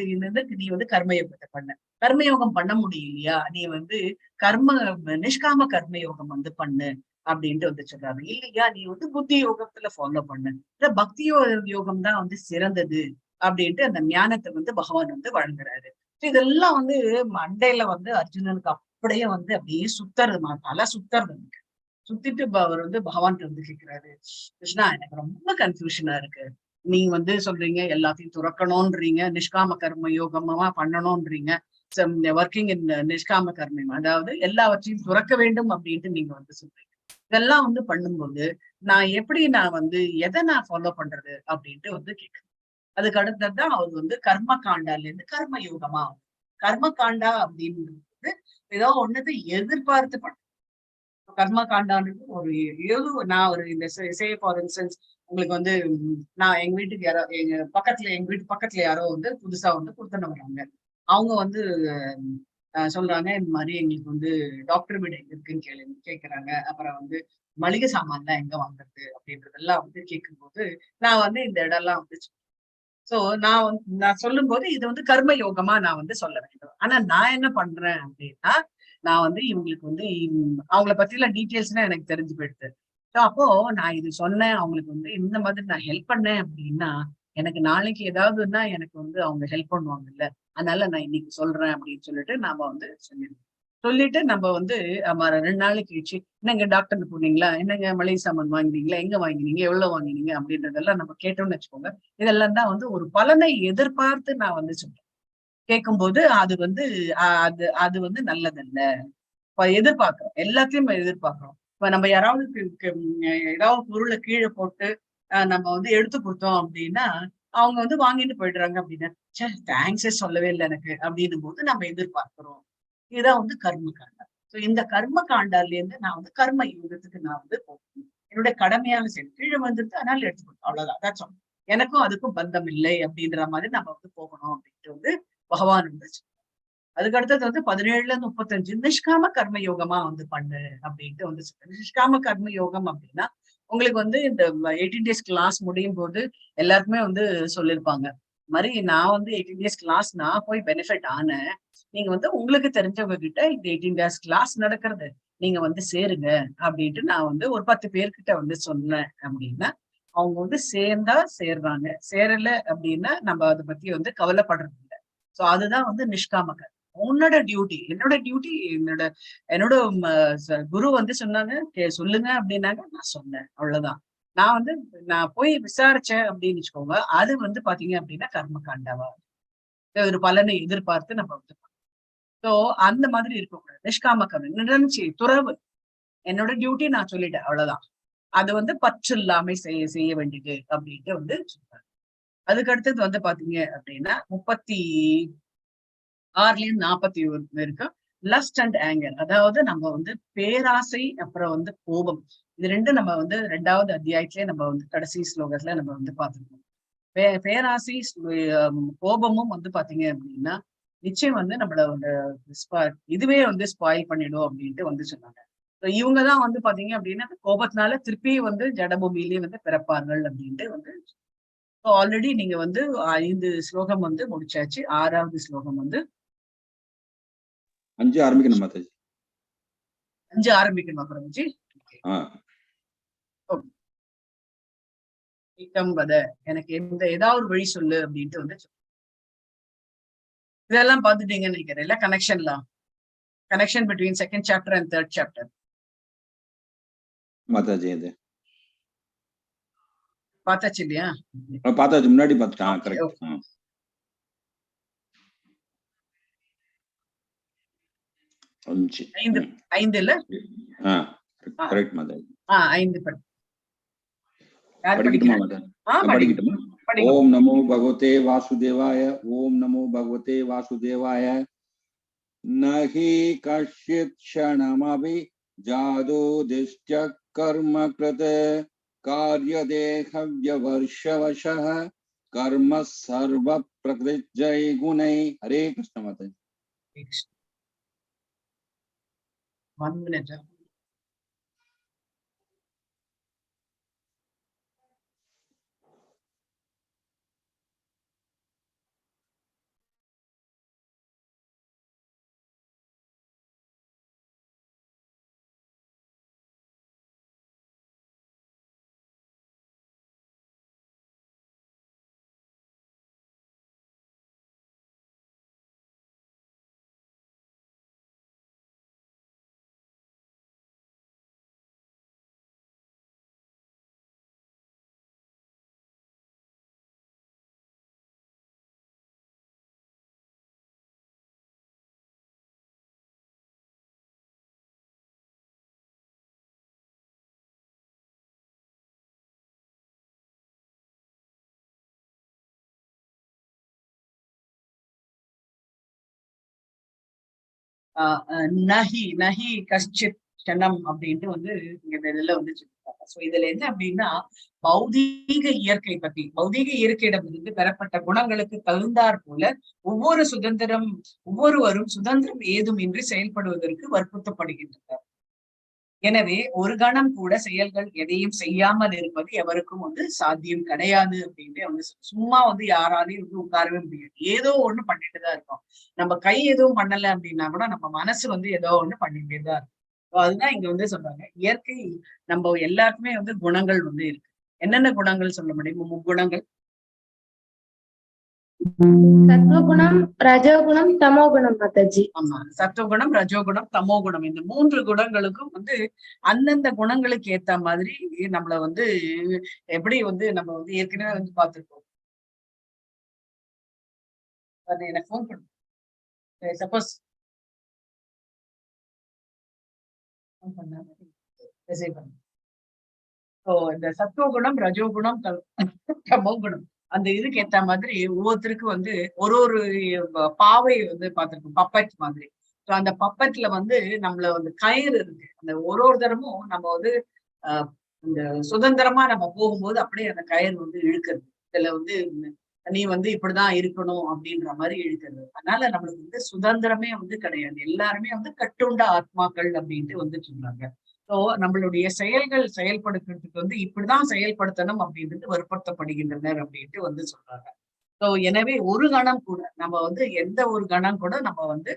நீ வந்து கர்மயோகத்தை பண்ண, கர்மயோகம் பண்ண முடியலையா, நீ வந்து நிஷ்காம கர்மயோகம் வந்து பண்ணு அப்படின்ட்டு வந்து சொல்றாரு. இல்லையா நீ வந்து புத்தி யோகத்துல ஃபாலோ பண்ணு, இல்ல பக்தி யோகம் தான் வந்து சிறந்தது அப்படின்ட்டு அந்த ஞானத்தை வந்து பகவான் வந்து வழங்குறாரு. இதெல்லாம் வந்து மண்டையில வந்து அர்ஜுனனுக்கு அப்படியே வந்து அப்படியே சுத்துறது, தலை சுத்துறது. சுத்திட்டு அவர் வந்து பகவான் வந்து கேட்கிறாரு, கிருஷ்ணா எனக்கு ரொம்ப கன்ஃபியூஷனா இருக்கு. நீங்க வந்து சொல்றீங்க எல்லாத்தையும் துறக்கணும்ன்றீங்க, நிஷ்காம கர்ம யோகமா பண்ணணும்ன்றீங்க, ஒர்க்கிங் இன் நிஷ்காம கர்மம், அதாவது எல்லாவற்றையும் துறக்க வேண்டும் அப்படின்ட்டு நீங்க வந்து சொல்றீங்க. இதெல்லாம் வந்து பண்ணும்போது நான் வந்து எதை நான் ஃபாலோ பண்றது அப்படின்ட்டு வந்து கேட்கிறேன். அதுக்கு அடுத்ததுதான் அவர் வந்து கர்ம காண்டால இருந்து கர்ம யோகமா, கர்ம காண்டா அப்படின்றது ஏதோ ஒன்னதை எதிர்பார்த்து பண்ண. கர்ம காண்டான்றது ஒரு ஏதோ நான் ஒரு இந்த சே ஃபார் இன்ஸ்டன்ஸ் உங்களுக்கு வந்து நான் எங்க வீட்டுக்கு யாரோ எங்க வீட்டு பக்கத்துல யாரோ வந்து புதுசா வந்து கொடுத்துட்டு வர்றாங்க. அவங்க வந்து சொல்றாங்க இந்த மாதிரி எங்களுக்கு வந்து டாக்டர் வீடு எங்க இருக்குன்னு கேட்கறாங்க. அப்புறம் வந்து மளிகை சாமான்லாம் எங்க வாங்குறது அப்படின்றதெல்லாம் வந்து கேட்கும்போது நான் வந்து இந்த இடம்லாம் வந்து சோ நான் சொல்லும் போது இது வந்து கர்ம யோகமா நான் வந்து சொல்ல வேண்டும். ஆனா நான் என்ன பண்றேன் அப்படின்னா நான் வந்து இவங்களுக்கு வந்து அவங்கள பத்தின டீட்டெயில்ஸ்லாம் எனக்கு தெரிஞ்சு போயிடுது. ஸோ அப்போ நான் இது சொன்னேன், அவங்களுக்கு வந்து இந்த மாதிரி நான் ஹெல்ப் பண்ணேன் அப்படின்னா எனக்கு நாளைக்கு ஏதாவதுன்னா எனக்கு வந்து அவங்க ஹெல்ப் பண்ணுவாங்க இல்ல, அதனால நான் இன்னைக்கு சொல்றேன் அப்படின்னு சொல்லிட்டு நாம வந்து சொல்லிட்டு நம்ம வந்து 2 நாளைக்கு கழிச்சு என்னங்க டாக்டர் போனீங்களா, என்னங்க மளிகை சாமான் வாங்கினீங்களா, எங்க வாங்கினீங்க, எவ்வளவு வாங்கினீங்க அப்படின்றதெல்லாம் நம்ம கேட்டோம்னு வச்சுக்கோங்க. இதெல்லாம் தான் வந்து ஒரு பலனை எதிர்பார்த்து நான் வந்து சொல்றேன். கேட்கும்போது அது வந்து அது வந்து நல்லதல்ல. எதிர்பார்க்கிறோம், எல்லாத்தையும் எதிர்பார்க்கிறோம். இப்ப நம்ம யாராவது ஏதாவது பொருளை கீழே போட்டு நம்ம வந்து எடுத்து கொடுத்தோம் அப்படின்னா அவங்க வந்து வாங்கிட்டு போயிடுறாங்க அப்படின்னா தேங்க்ஸே சொல்லவே இல்லை எனக்கு அப்படின்னும் போது நம்ம எதிர்பார்க்கிறோம். இதுதான் வந்து கர்ம காண்டா. சோ இந்த கர்ம காண்டால இருந்து நான் வந்து கர்ம யோகத்துக்கு நான் வந்து போகணும். என்னுடைய கடமையான செயல் கீழே வந்துட்டு அதனால எடுத்துக்கணும், அவ்வளவுதான். அதான் எனக்கும் அதுக்கும் பந்தம் இல்லை அப்படின்ற மாதிரி நம்ம வந்து போகணும் அப்படின்ட்டு வந்து பகவான் வந்து. அதுக்கு அடுத்தது வந்து 17-35 நிஷ்காம கர்ம யோகமா வந்து பண்ணு அப்படின்ட்டு வந்து சொல்றேன். நிஷ்காம கர்ம யோகம் அப்படின்னா உங்களுக்கு வந்து இந்த 18 days கிளாஸ் முடியும் போது எல்லாருக்குமே வந்து சொல்லியிருப்பாங்க, மாதிரி நான் வந்து 18 days கிளாஸ் நான் போய் பெனிஃபிட் ஆனேன், நீங்க வந்து உங்களுக்கு தெரிஞ்சவங்க கிட்ட இந்த 18 days கிளாஸ் நடக்கிறது நீங்க வந்து சேருங்க அப்படின்ட்டு நான் வந்து ஒரு 10 பேர்கிட்ட வந்து சொன்னேன் அப்படின்னா அவங்க வந்து சேர்ந்தா சேர்றாங்க, சேரல அப்படின்னா நம்ம அதை பத்தி வந்து கவலைப்படுறது இல்லை. சோ அதுதான் வந்து நிஷ்காம கர்மம். உன்னோட டியூட்டி, என்னோட டியூட்டி, என்னோட குரு வந்து சொன்னாங்க சொல்லுங்க அப்படின்னாங்க, நான் சொன்னேன், அவ்வளவுதான். நான் வந்து நான் போய் விசாரிச்சேன் அப்படின்னு வச்சுக்கோங்க, அது வந்து பாத்தீங்க அப்படின்னா கர்ம காண்டாவா ஒரு பலனை எதிர்பார்த்து நம்ம வந்து. சோ அந்த மாதிரி இருக்கக்கூடாது. நிஷ்காம கர்மம் நினைச்சு துறவு, என்னோட டியூட்டி நான் சொல்லிட்டேன், அவ்வளவுதான். அது வந்து பற்று இல்லாம செய்ய வேண்டியது அப்படின்ட்டு வந்து சொல்றாங்க. அதுக்கு அடுத்தது வந்து பாத்தீங்க அப்படின்னா 36-41 இருக்கு. லஸ்ட் அண்ட் ஆங்கர், அதாவது நம்ம வந்து பேராசை அப்புறம் வந்து கோபம், இது ரெண்டும் நம்ம வந்து 2வது அத்தியாயத்திலே நம்ம வந்து கடைசி ஸ்லோகத்துல நம்ம வந்து பார்த்துருக்கோம். பேராசை கோபமும் வந்து பாத்தீங்க அப்படின்னா நிச்சயம் வந்து நம்மளோட இதுவே வந்து ஸ்பாயில் பண்ணிடும் அப்படின்ட்டு வந்து சொன்னாங்க. இவங்கதான் வந்து பாத்தீங்க அப்படின்னா கோபத்தினால திருப்பி வந்து ஜடபூமியிலேயே வந்து பிறப்பார்கள் அப்படின்ட்டு வந்து. ஆல்ரெடி நீங்க வந்து 5 ஸ்லோகம் வந்து முடிச்சாச்சு. 6வது ஸ்லோகம் வந்து 5 ஆரம்பிக்கணும் மாதாஜி. 5 ஆரம்பிக்கணுமா பிரபுஜி? எனக்கு ஏதாவது ஒரு வழி சொல்லு அப்படின்ட்டு வந்து இதெல்லாம் பார்த்துட்டீங்கன்னு நினைக்கிறேன் இல்ல? Connection between 2nd chapter and 3rd chapter Mataji. அது பார்த்தாச்சு இல்லையா? பார்த்தாச்சு, முன்னாடி பார்த்துட்டான். கரெக்ட். 5 இல்ல? கரெக்ட் மாதாஜி. 5 படிக்கட்டுமா மாதாஜி? படிக்கட்டுமா? ஓம் நமோ பகவதே வாசுதேவாய. ஓம் நமோ பகவதே வாசுதேவாய. நஹி கஷ்யத் க்ஷணமபி ஜாதோ திஷ்ய கர்ம கிருத कार्यदेहव्यवर्षवशः कर्म सर्व प्रकृतिजय गुणै. हरे कृष्ण माताजी. 1 minute. நஹி நஹி கஷ்டித் க்ஷணம் அப்படின்ட்டு வந்து இங்க இதுல வந்து சொல்லிருக்காங்க. சோ இதுல என்ன அப்படின்னா பௌதீக இயற்கை பத்தி, பௌதீக இயற்கையிடம் இருந்து பெறப்பட்ட குணங்களுக்கு தகுந்தாற் போல ஒவ்வொருவரும் சுதந்திரம் ஏதுமின்றி செயல்படுவதற்கு வற்புறுத்தப்படுகின்றனர். எனவே ஒரு கணம் கூட செயல்கள் எதையும் செய்யாமல் இருப்பது எவருக்கும் வந்து சாத்தியம் கிடையாது அப்படின்ட்டு அவங்க சும்மா வந்து யாராலையும் வந்து உட்காரவே முடியாது. ஏதோ ஒண்ணு பண்ணிட்டுதான் இருக்கோம். நம்ம கை எதுவும் பண்ணல அப்படின்னா கூட நம்ம மனசு வந்து ஏதோ ஒண்ணு பண்ணிட்டே தான் இருக்கும். அதுதான் இங்க வந்து சொல்றாங்க, இயற்கை நம்ம எல்லாருக்குமே வந்து குணங்கள் வந்து இருக்கு. என்னென்ன குணங்கள் சொல்ல முடியும்? 3 குணங்கள். சத்வகுணம், ரஜோகுணம், தமோகுணம் மாதாஜி. ஆமா, சத்துவகுணம், ரஜோகுணம், தமோகுணம், இந்த 3 குணங்களுக்கும் வந்து அந்தந்த குணங்களுக்கு ஏத்த மாதிரி நம்மள வந்து எப்படி வந்து நம்ம வந்து ஏற்கனவே வந்து பார்த்திருக்கோம். எனக்கு போன் பண்ணு, சப்போஸ் ஸோ இந்த சத்துவகுணம், ரஜோகுணம், தமோகுணம் அந்த இதுக்கு ஏத்த மாதிரி ஒவ்வொருத்தருக்கு வந்து ஒரு ஒரு பாவை வந்து பார்த்திருக்கோம், பப்பட் மாதிரி. ஸோ அந்த பப்பட்ல வந்து நம்மள வந்து கயிறு இருக்கு. அந்த ஒரு தரமும் நம்ம வந்து இந்த சுதந்திரமா நம்ம போகும்போது அப்படியே அந்த கயிறு வந்து இழுக்கிறது. இதுல வந்து நீ வந்து இப்படிதான் இருக்கணும் அப்படின்ற மாதிரி இழுக்கிறது. அதனால நம்மளுக்கு வந்து சுதந்திரமே வந்து கிடையாது. எல்லாருமே வந்து கட்டுண்ட ஆத்மாக்கள் அப்படின்ட்டு வந்து சொல்றாங்க. ஸோ நம்மளுடைய செயல்கள் செயல்படுத்துறதுக்கு வந்து இப்படிதான் செயல்படுத்தணும் அப்படின்றது வற்புறுத்தப்படுகின்றனர் அப்படின்ட்டு வந்து சொல்றாங்க. ஸோ எனவே ஒரு கணம் கூட நம்ம வந்து எந்த ஒரு கணம் கூட நம்ம வந்து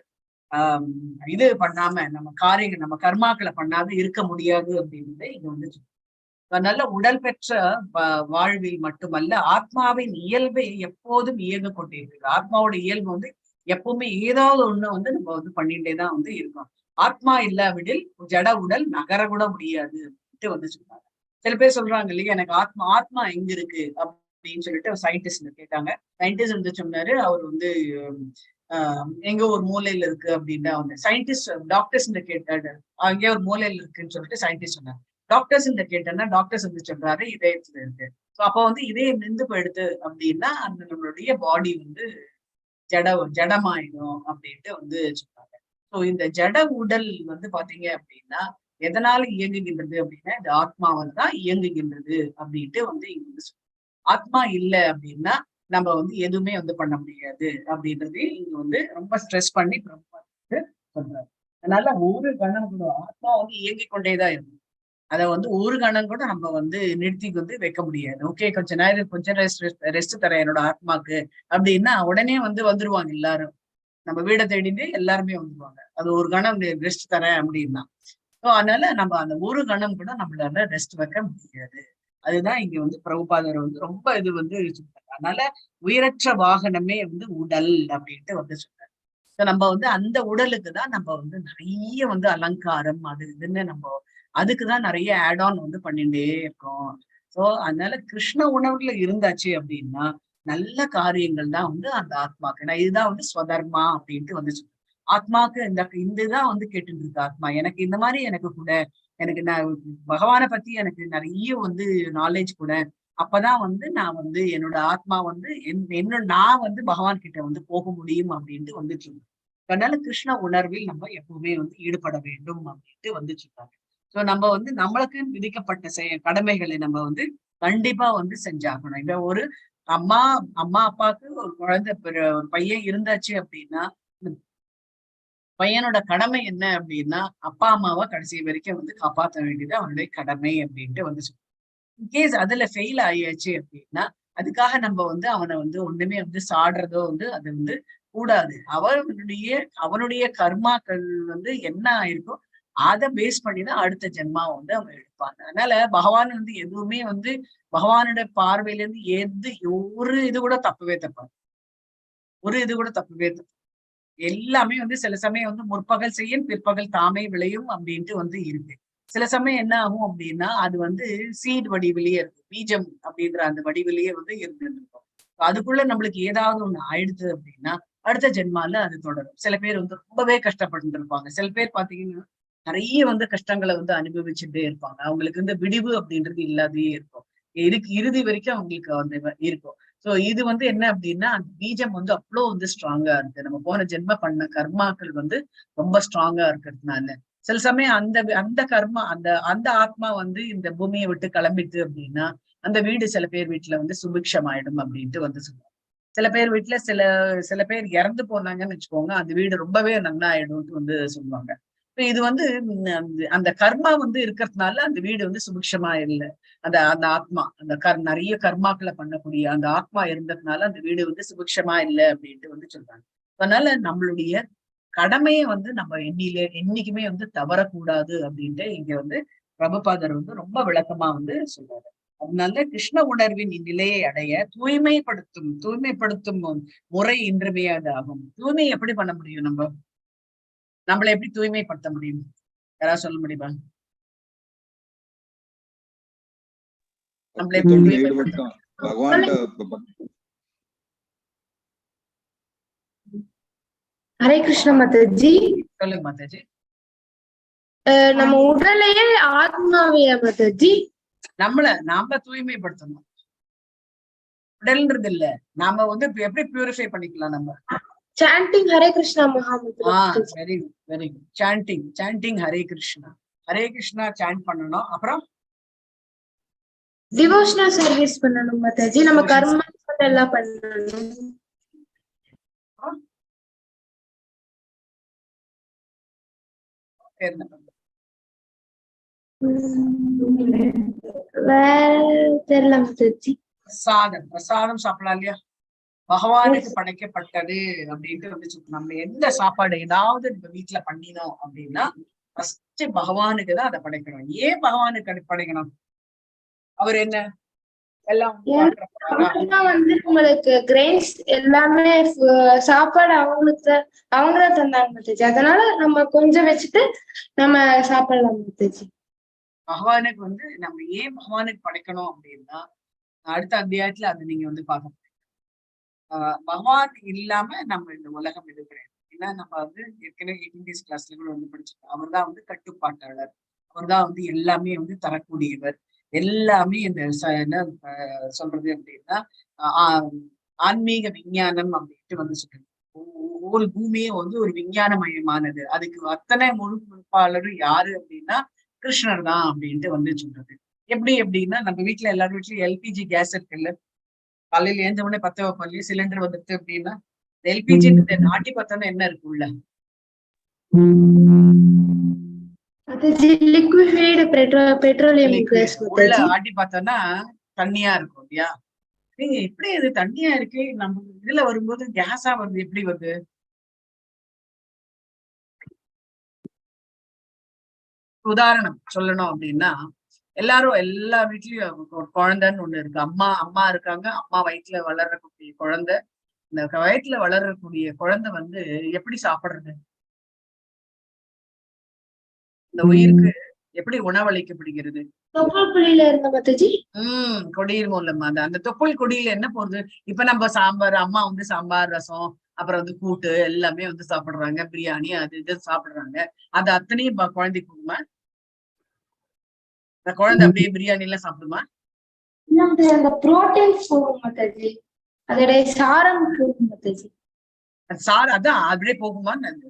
இது பண்ணாம நம்ம காரியங்கள் நம்ம கர்மாக்களை பண்ணாம இருக்க முடியாது அப்படின்றத இங்க வந்து நல்ல உடல் பெற்ற வாழ்வில் மட்டுமல்ல, ஆத்மாவின் இயல்பை எப்போதும் இயங்க கொண்டிருக்கு. ஆத்மாவோட இயல்பு வந்து எப்பவுமே ஏதாவது ஒண்ணு வந்து நம்ம வந்து பண்ணிட்டேதான் வந்து இருக்கோம். ஆத்மா இல்லாவிடில் ஜட உடல் நகர கூட முடியாது அப்படின்ட்டு வந்து சொல்றாங்க. சில பேர் சொல்றாங்க இல்லையா, எனக்கு ஆத்மா எங்க இருக்கு அப்படின்னு சொல்லிட்டு சயின்டிஸ்ட் கேட்டாங்க. சயின்டிஸ்ட் வந்து சொன்னாரு, அவர் வந்து எங்க ஒரு மூலையில இருக்கு அப்படின்னா வந்து சயின்டிஸ்ட் டாக்டர்ஸ் கேட்டாரு, அங்கே ஒரு மூலையில இருக்குன்னு சொல்லிட்டு சயின்டிஸ்ட் சொன்னாங்க. டாக்டர்ஸ் கேட்டேன்னா டாக்டர்ஸ் வந்து சொல்றாரு இதயத்துல இருக்கு. ஸோ அப்போ வந்து இதயம் நின்று போயிடுது அப்படின்னா அந்த நம்மளுடைய பாடி வந்து ஜடமாயிடும் அப்படின்ட்டு வந்து சொல்றாங்க. ஸோ இந்த ஜட உடல் வந்து பாத்தீங்க அப்படின்னா எதனால இயங்குகின்றது அப்படின்னா இந்த ஆத்மாவால் தான் இயங்குகின்றது அப்படின்ட்டு வந்து இங்க வந்து ஆத்மா இல்லை அப்படின்னா நம்ம வந்து எதுவுமே வந்து பண்ண முடியாது அப்படின்றது இங்க வந்து ரொம்ப ஸ்ட்ரெஸ் பண்ணி சொல்றாரு. அதனால ஒரு கணம் கூட ஆத்மா வந்து இயங்கிக் கொண்டேதான் இருக்கும். அதை வந்து ஒரு கணம் கூட நம்ம வந்து நிறுத்தி வந்து வைக்க முடியாது. ஓகே, கொஞ்ச நேரம் கொஞ்சம் ரெஸ்ட் தரேன் என்னோட ஆத்மாக்கு அப்படின்னா உடனே வந்து வந்துருவாங்க எல்லாரும். நம்ம வீடை தேடிட்டு எல்லாருமே வந்துருவாங்க. அது ஒரு கணம் ரெஸ்ட் தரேன் அப்படின்னா. ஸோ அதனால நம்ம அந்த ஒரு கணம் கூட நம்மளால ரெஸ்ட் வைக்க முடியாது. அதுதான் இங்க வந்து பிரபுபாதர் வந்து ரொம்ப இது வந்து சொல்றாங்க. அதனால உயிரற்ற வாகனமே வந்து உடல் அப்படின்ட்டு வந்து சொல்றாரு. ஸோ நம்ம வந்து அந்த உடலுக்கு தான் நம்ம வந்து நிறைய வந்து அலங்காரம் அது இதுன்னு நம்ம அதுக்குதான் நிறைய ஆட் ஆன் வந்து பண்ணிட்டே இருக்கோம். சோ அதனால கிருஷ்ண உணர்வுல இருந்தாச்சு அப்படின்னா நல்ல காரியங்கள் தான் வந்து அந்த ஆத்மாக்கு. நான் இதுதான் வந்து ஸ்வதர்மா அப்படின்ட்டு வந்து சொல்றேன். ஆத்மாக்கு இதுதான் வந்து கேட்டுட்டு இருக்கு ஆத்மா. எனக்கு இந்த மாதிரி எனக்கு கூட எனக்கு நான் பகவானை பத்தி எனக்கு நிறைய வந்து நாலேஜ் கூட. அப்பதான் வந்து நான் வந்து என்னோட ஆத்மா வந்து என்னோட நான் வந்து பகவான் கிட்ட வந்து போக முடியும் அப்படின்ட்டு வந்து சொல்றேன். அதனால கிருஷ்ண உணர்வில் நம்ம எப்பவுமே வந்து ஈடுபட வேண்டும் அப்படின்ட்டு வந்து சொல்றாங்க. சோ நம்ம வந்து நம்மளுக்கு விதிக்கப்பட்ட கடமைகளை நம்ம வந்து கண்டிப்பா வந்து செஞ்சாகணும். இப்ப ஒரு அம்மா அப்பாவுக்கு ஒரு குழந்தை ஒரு பையன் இருந்தாச்சு அப்படின்னா பையனோட கடமை என்ன அப்படின்னா அப்பா அம்மாவை கடைசி வரைக்கும் வந்து காப்பாற்ற வேண்டியது அவனுடைய கடமை அப்படின்ட்டு வந்து சொல்லுவாங்க. இன்கேஸ் அதுல ஃபெயில் ஆயாச்சு அப்படின்னா அதுக்காக நம்ம வந்து அவனை வந்து ஒண்ணுமே வந்து சாடுறதோ வந்து அது வந்து கூடாது. அவனுடைய கர்மாக்கள் வந்து என்ன ஆயிருக்கோ அதை பேஸ் பண்ணிதான் அடுத்த ஜென்மா வந்து அவன் எடுப்பாங்க. அதனால பகவான் வந்து எதுவுமே வந்து பகவானோட பார்வையில இருந்து ஒரு இது கூட தப்பவே தப்பாது. எல்லாமே வந்து சில சமயம் வந்து முற்பகல் செய்யும் பிற்பகல் தாமே விளையும் அப்படின்ட்டு வந்து இருக்கு. சில சமயம் என்ன ஆகும் அப்படின்னா அது வந்து சீட் வடிவிலேயே இருக்கு, பீஜம் அப்படின்ற அந்த வடிவிலேயே வந்து இருந்துருக்கும். அதுக்குள்ள நம்மளுக்கு ஏதாவது ஒண்ணு ஆயிடுது அப்படின்னா அடுத்த ஜென்மால அது தொடரும். சில பேர் வந்து ரொம்பவே கஷ்டப்பட்டு இருப்பாங்க. சில பேர் பாத்தீங்கன்னா நிறைய வந்து கஷ்டங்களை வந்து அனுபவிச்சுட்டே இருப்பாங்க. அவங்களுக்கு வந்து விடிவு அப்படின்றது இல்லாதே இருக்கும். இறுதி வரைக்கும் அவங்களுக்கு வந்து இருக்கும். சோ இது வந்து என்ன அப்படின்னா அந்த பீஜம் வந்து அவ்வளவு வந்து ஸ்ட்ராங்கா இருக்கு. நம்ம போன ஜென்ம பண்ண கர்மாக்கள் வந்து ரொம்ப ஸ்ட்ராங்கா இருக்கிறதுனால சில சமயம் அந்த கர்மா அந்த ஆத்மா வந்து இந்த பூமியை விட்டு கிளம்பிட்டு அப்படின்னா அந்த வீடு சில பேர் வீட்டுல வந்து சுபிக்ஷம் ஆயிடும் அப்படின்ட்டு வந்து சொல்லுவாங்க. சில பேர் வீட்டுல சில பேர் இறந்து போனாங்கன்னு வச்சுக்கோங்க, அந்த வீடு ரொம்பவே நல்லா ஆயிடும்னு வந்து சொல்லுவாங்க. இது வந்து அந்த கர்மா வந்து இருக்கிறதுனால அந்த வீடு வந்து சுபிக்ஷமா இல்லை. அந்த ஆத்மா நிறைய கர்மாக்களை பண்ணக்கூடிய அந்த ஆத்மா இருந்ததுனால அந்த வீடு வந்து சுபிக்ஷமா இல்லை அப்படின்ட்டு வந்து சொல்றாங்க. அதனால நம்மளுடைய கடமையை வந்து நம்ம என்னைக்குமே வந்து தவறக்கூடாது அப்படின்ட்டு இங்க வந்து பிரபுபாதர் வந்து ரொம்ப விளக்கமா வந்து சொல்றாரு. அதனால கிருஷ்ண உணர்வின் இந்நிலையை அடைய தூய்மைப்படுத்தும் முறை இன்றியமையாதாகும். தூய்மை எப்படி பண்ண முடியும்? நம்மளை எப்படி தூய்மைப்படுத்த முடியும்? யாராவது சொல்ல முடியுமா? நம்மளை ஹரே கிருஷ்ண மாதாஜி. சொல்லுங்க மாதாஜி. நம்ம உடலையே ஆத்மாவையா மாதாஜி? நாம தூய்மைப்படுத்தணும். உடல்ன்றது இல்ல, நாம வந்து எப்படி பியூரிஃபை பண்ணிக்கலாம் நம்ம? Chanting Hare Krishna mahamantra. Very good, very good. Chanting Hare Krishna chant பண்ணணும். அப்புறம் டிவோஷனல் சர்வீஸ் பண்ணணும் மாதாஜி. நம்ம கர்மா எல்லாம் பண்ணணும். தெரியல மாதாஜி. பிரசாதம் சாப்பிடலாம் இல்லையா? பகவானுக்கு படைக்கப்பட்டது அப்படின்ட்டு வந்து நம்ம எந்த சாப்பாடு ஏதாவது நம்ம வீட்டுல பண்ணினோம் அப்படின்னா ஃபர்ஸ்ட் பகவானுக்கு தான் அதை படைக்கணும். ஏன் பகவானுக்கு படைக்கணும்? அவர் என்ன எல்லாம் வந்து உங்களுக்கு கிரெயின்ஸ் எல்லாமே சாப்பாடு அவங்கதான் தந்தாங்க மாதாஜி. அதனால நம்ம கொஞ்சம் வச்சுட்டு நம்ம சாப்பிடலாம் மாதாஜி. பகவானுக்கு வந்து நம்ம ஏன் பகவானுக்கு படைக்கணும் அப்படின்னா அடுத்த அத்தியாயத்துல அது நீங்க வந்து பார்க்க பகவான் இல்லாம நம்ம இந்த உலகம் இருக்கிறேன். ஏன்னா நம்ம வந்து ஏற்கனவே இங்கிலீஷ் கிளாஸ்ல கூட வந்து படிச்சிருக்கோம். அவர் தான் வந்து கட்டுப்பாட்டாளர், அவர் தான் வந்து எல்லாமே வந்து தரக்கூடியவர். எல்லாமே இந்த என்ன சொல்றது அப்படின்னா ஆன்மீக விஞ்ஞானம் அப்படின்ட்டு வந்து சொல்றது. ஒவ்வொரு பூமியே வந்து ஒரு விஞ்ஞானமயமானது. அதுக்கு அத்தனை முழுப்பாளரும் யாரு அப்படின்னா கிருஷ்ணர் தான் அப்படின்ட்டு வந்து சொல்றது. எப்படி அப்படின்னா நம்ம வீட்டுல எல்லாரும் வீட்லயும் எல்பிஜி கேஸ் இருக்குல்ல, காலையில ஏந்த உடனே பத்த வைப்பாங்க, சிலிண்டர் வந்துட்டு அப்படின்னா எல்பிஜி ஆட்டி பார்த்தோன்னா என்ன இருக்குல்ல? உள்ள ஆட்டி பார்த்தோம்னா தண்ணியா இருக்கும் இல்லையா? நீங்க எப்படி இது தண்ணியா இருக்கு, நம்ம இதுல வரும்போது கேஸா வருது, எப்படி வருது? உதாரணம் சொல்லணும் அப்படின்னா எல்லா வீட்லயும் ஒரு குழந்தைன்னு ஒண்ணு இருக்கு. அம்மா இருக்காங்க, அம்மா வயிற்றுல வளரக்கூடிய குழந்தை. இந்த வயிற்றுல வளரக்கூடிய குழந்தை வந்து எப்படி சாப்பிடுறது? இந்த உயிருக்கு எப்படி உணவளிக்கப்படுகிறது? கொடியில் மூலமா அந்த தொப்புள் கொடியில என்ன போகுது? இப்ப நம்ம சாம்பார், அம்மா வந்து சாம்பார், ரசம், அப்புறம் வந்து கூட்டு எல்லாமே வந்து சாப்பிடுறாங்க, பிரியாணி அது இது சாப்பிடுறாங்க. அது அத்தனையும் குழந்தைக்கு போகுமா? இந்த குழந்தை அப்படியே பிரியாணி எல்லாம் சாப்பிடுமா? சார் அதான் அப்படியே போகுமான்னு.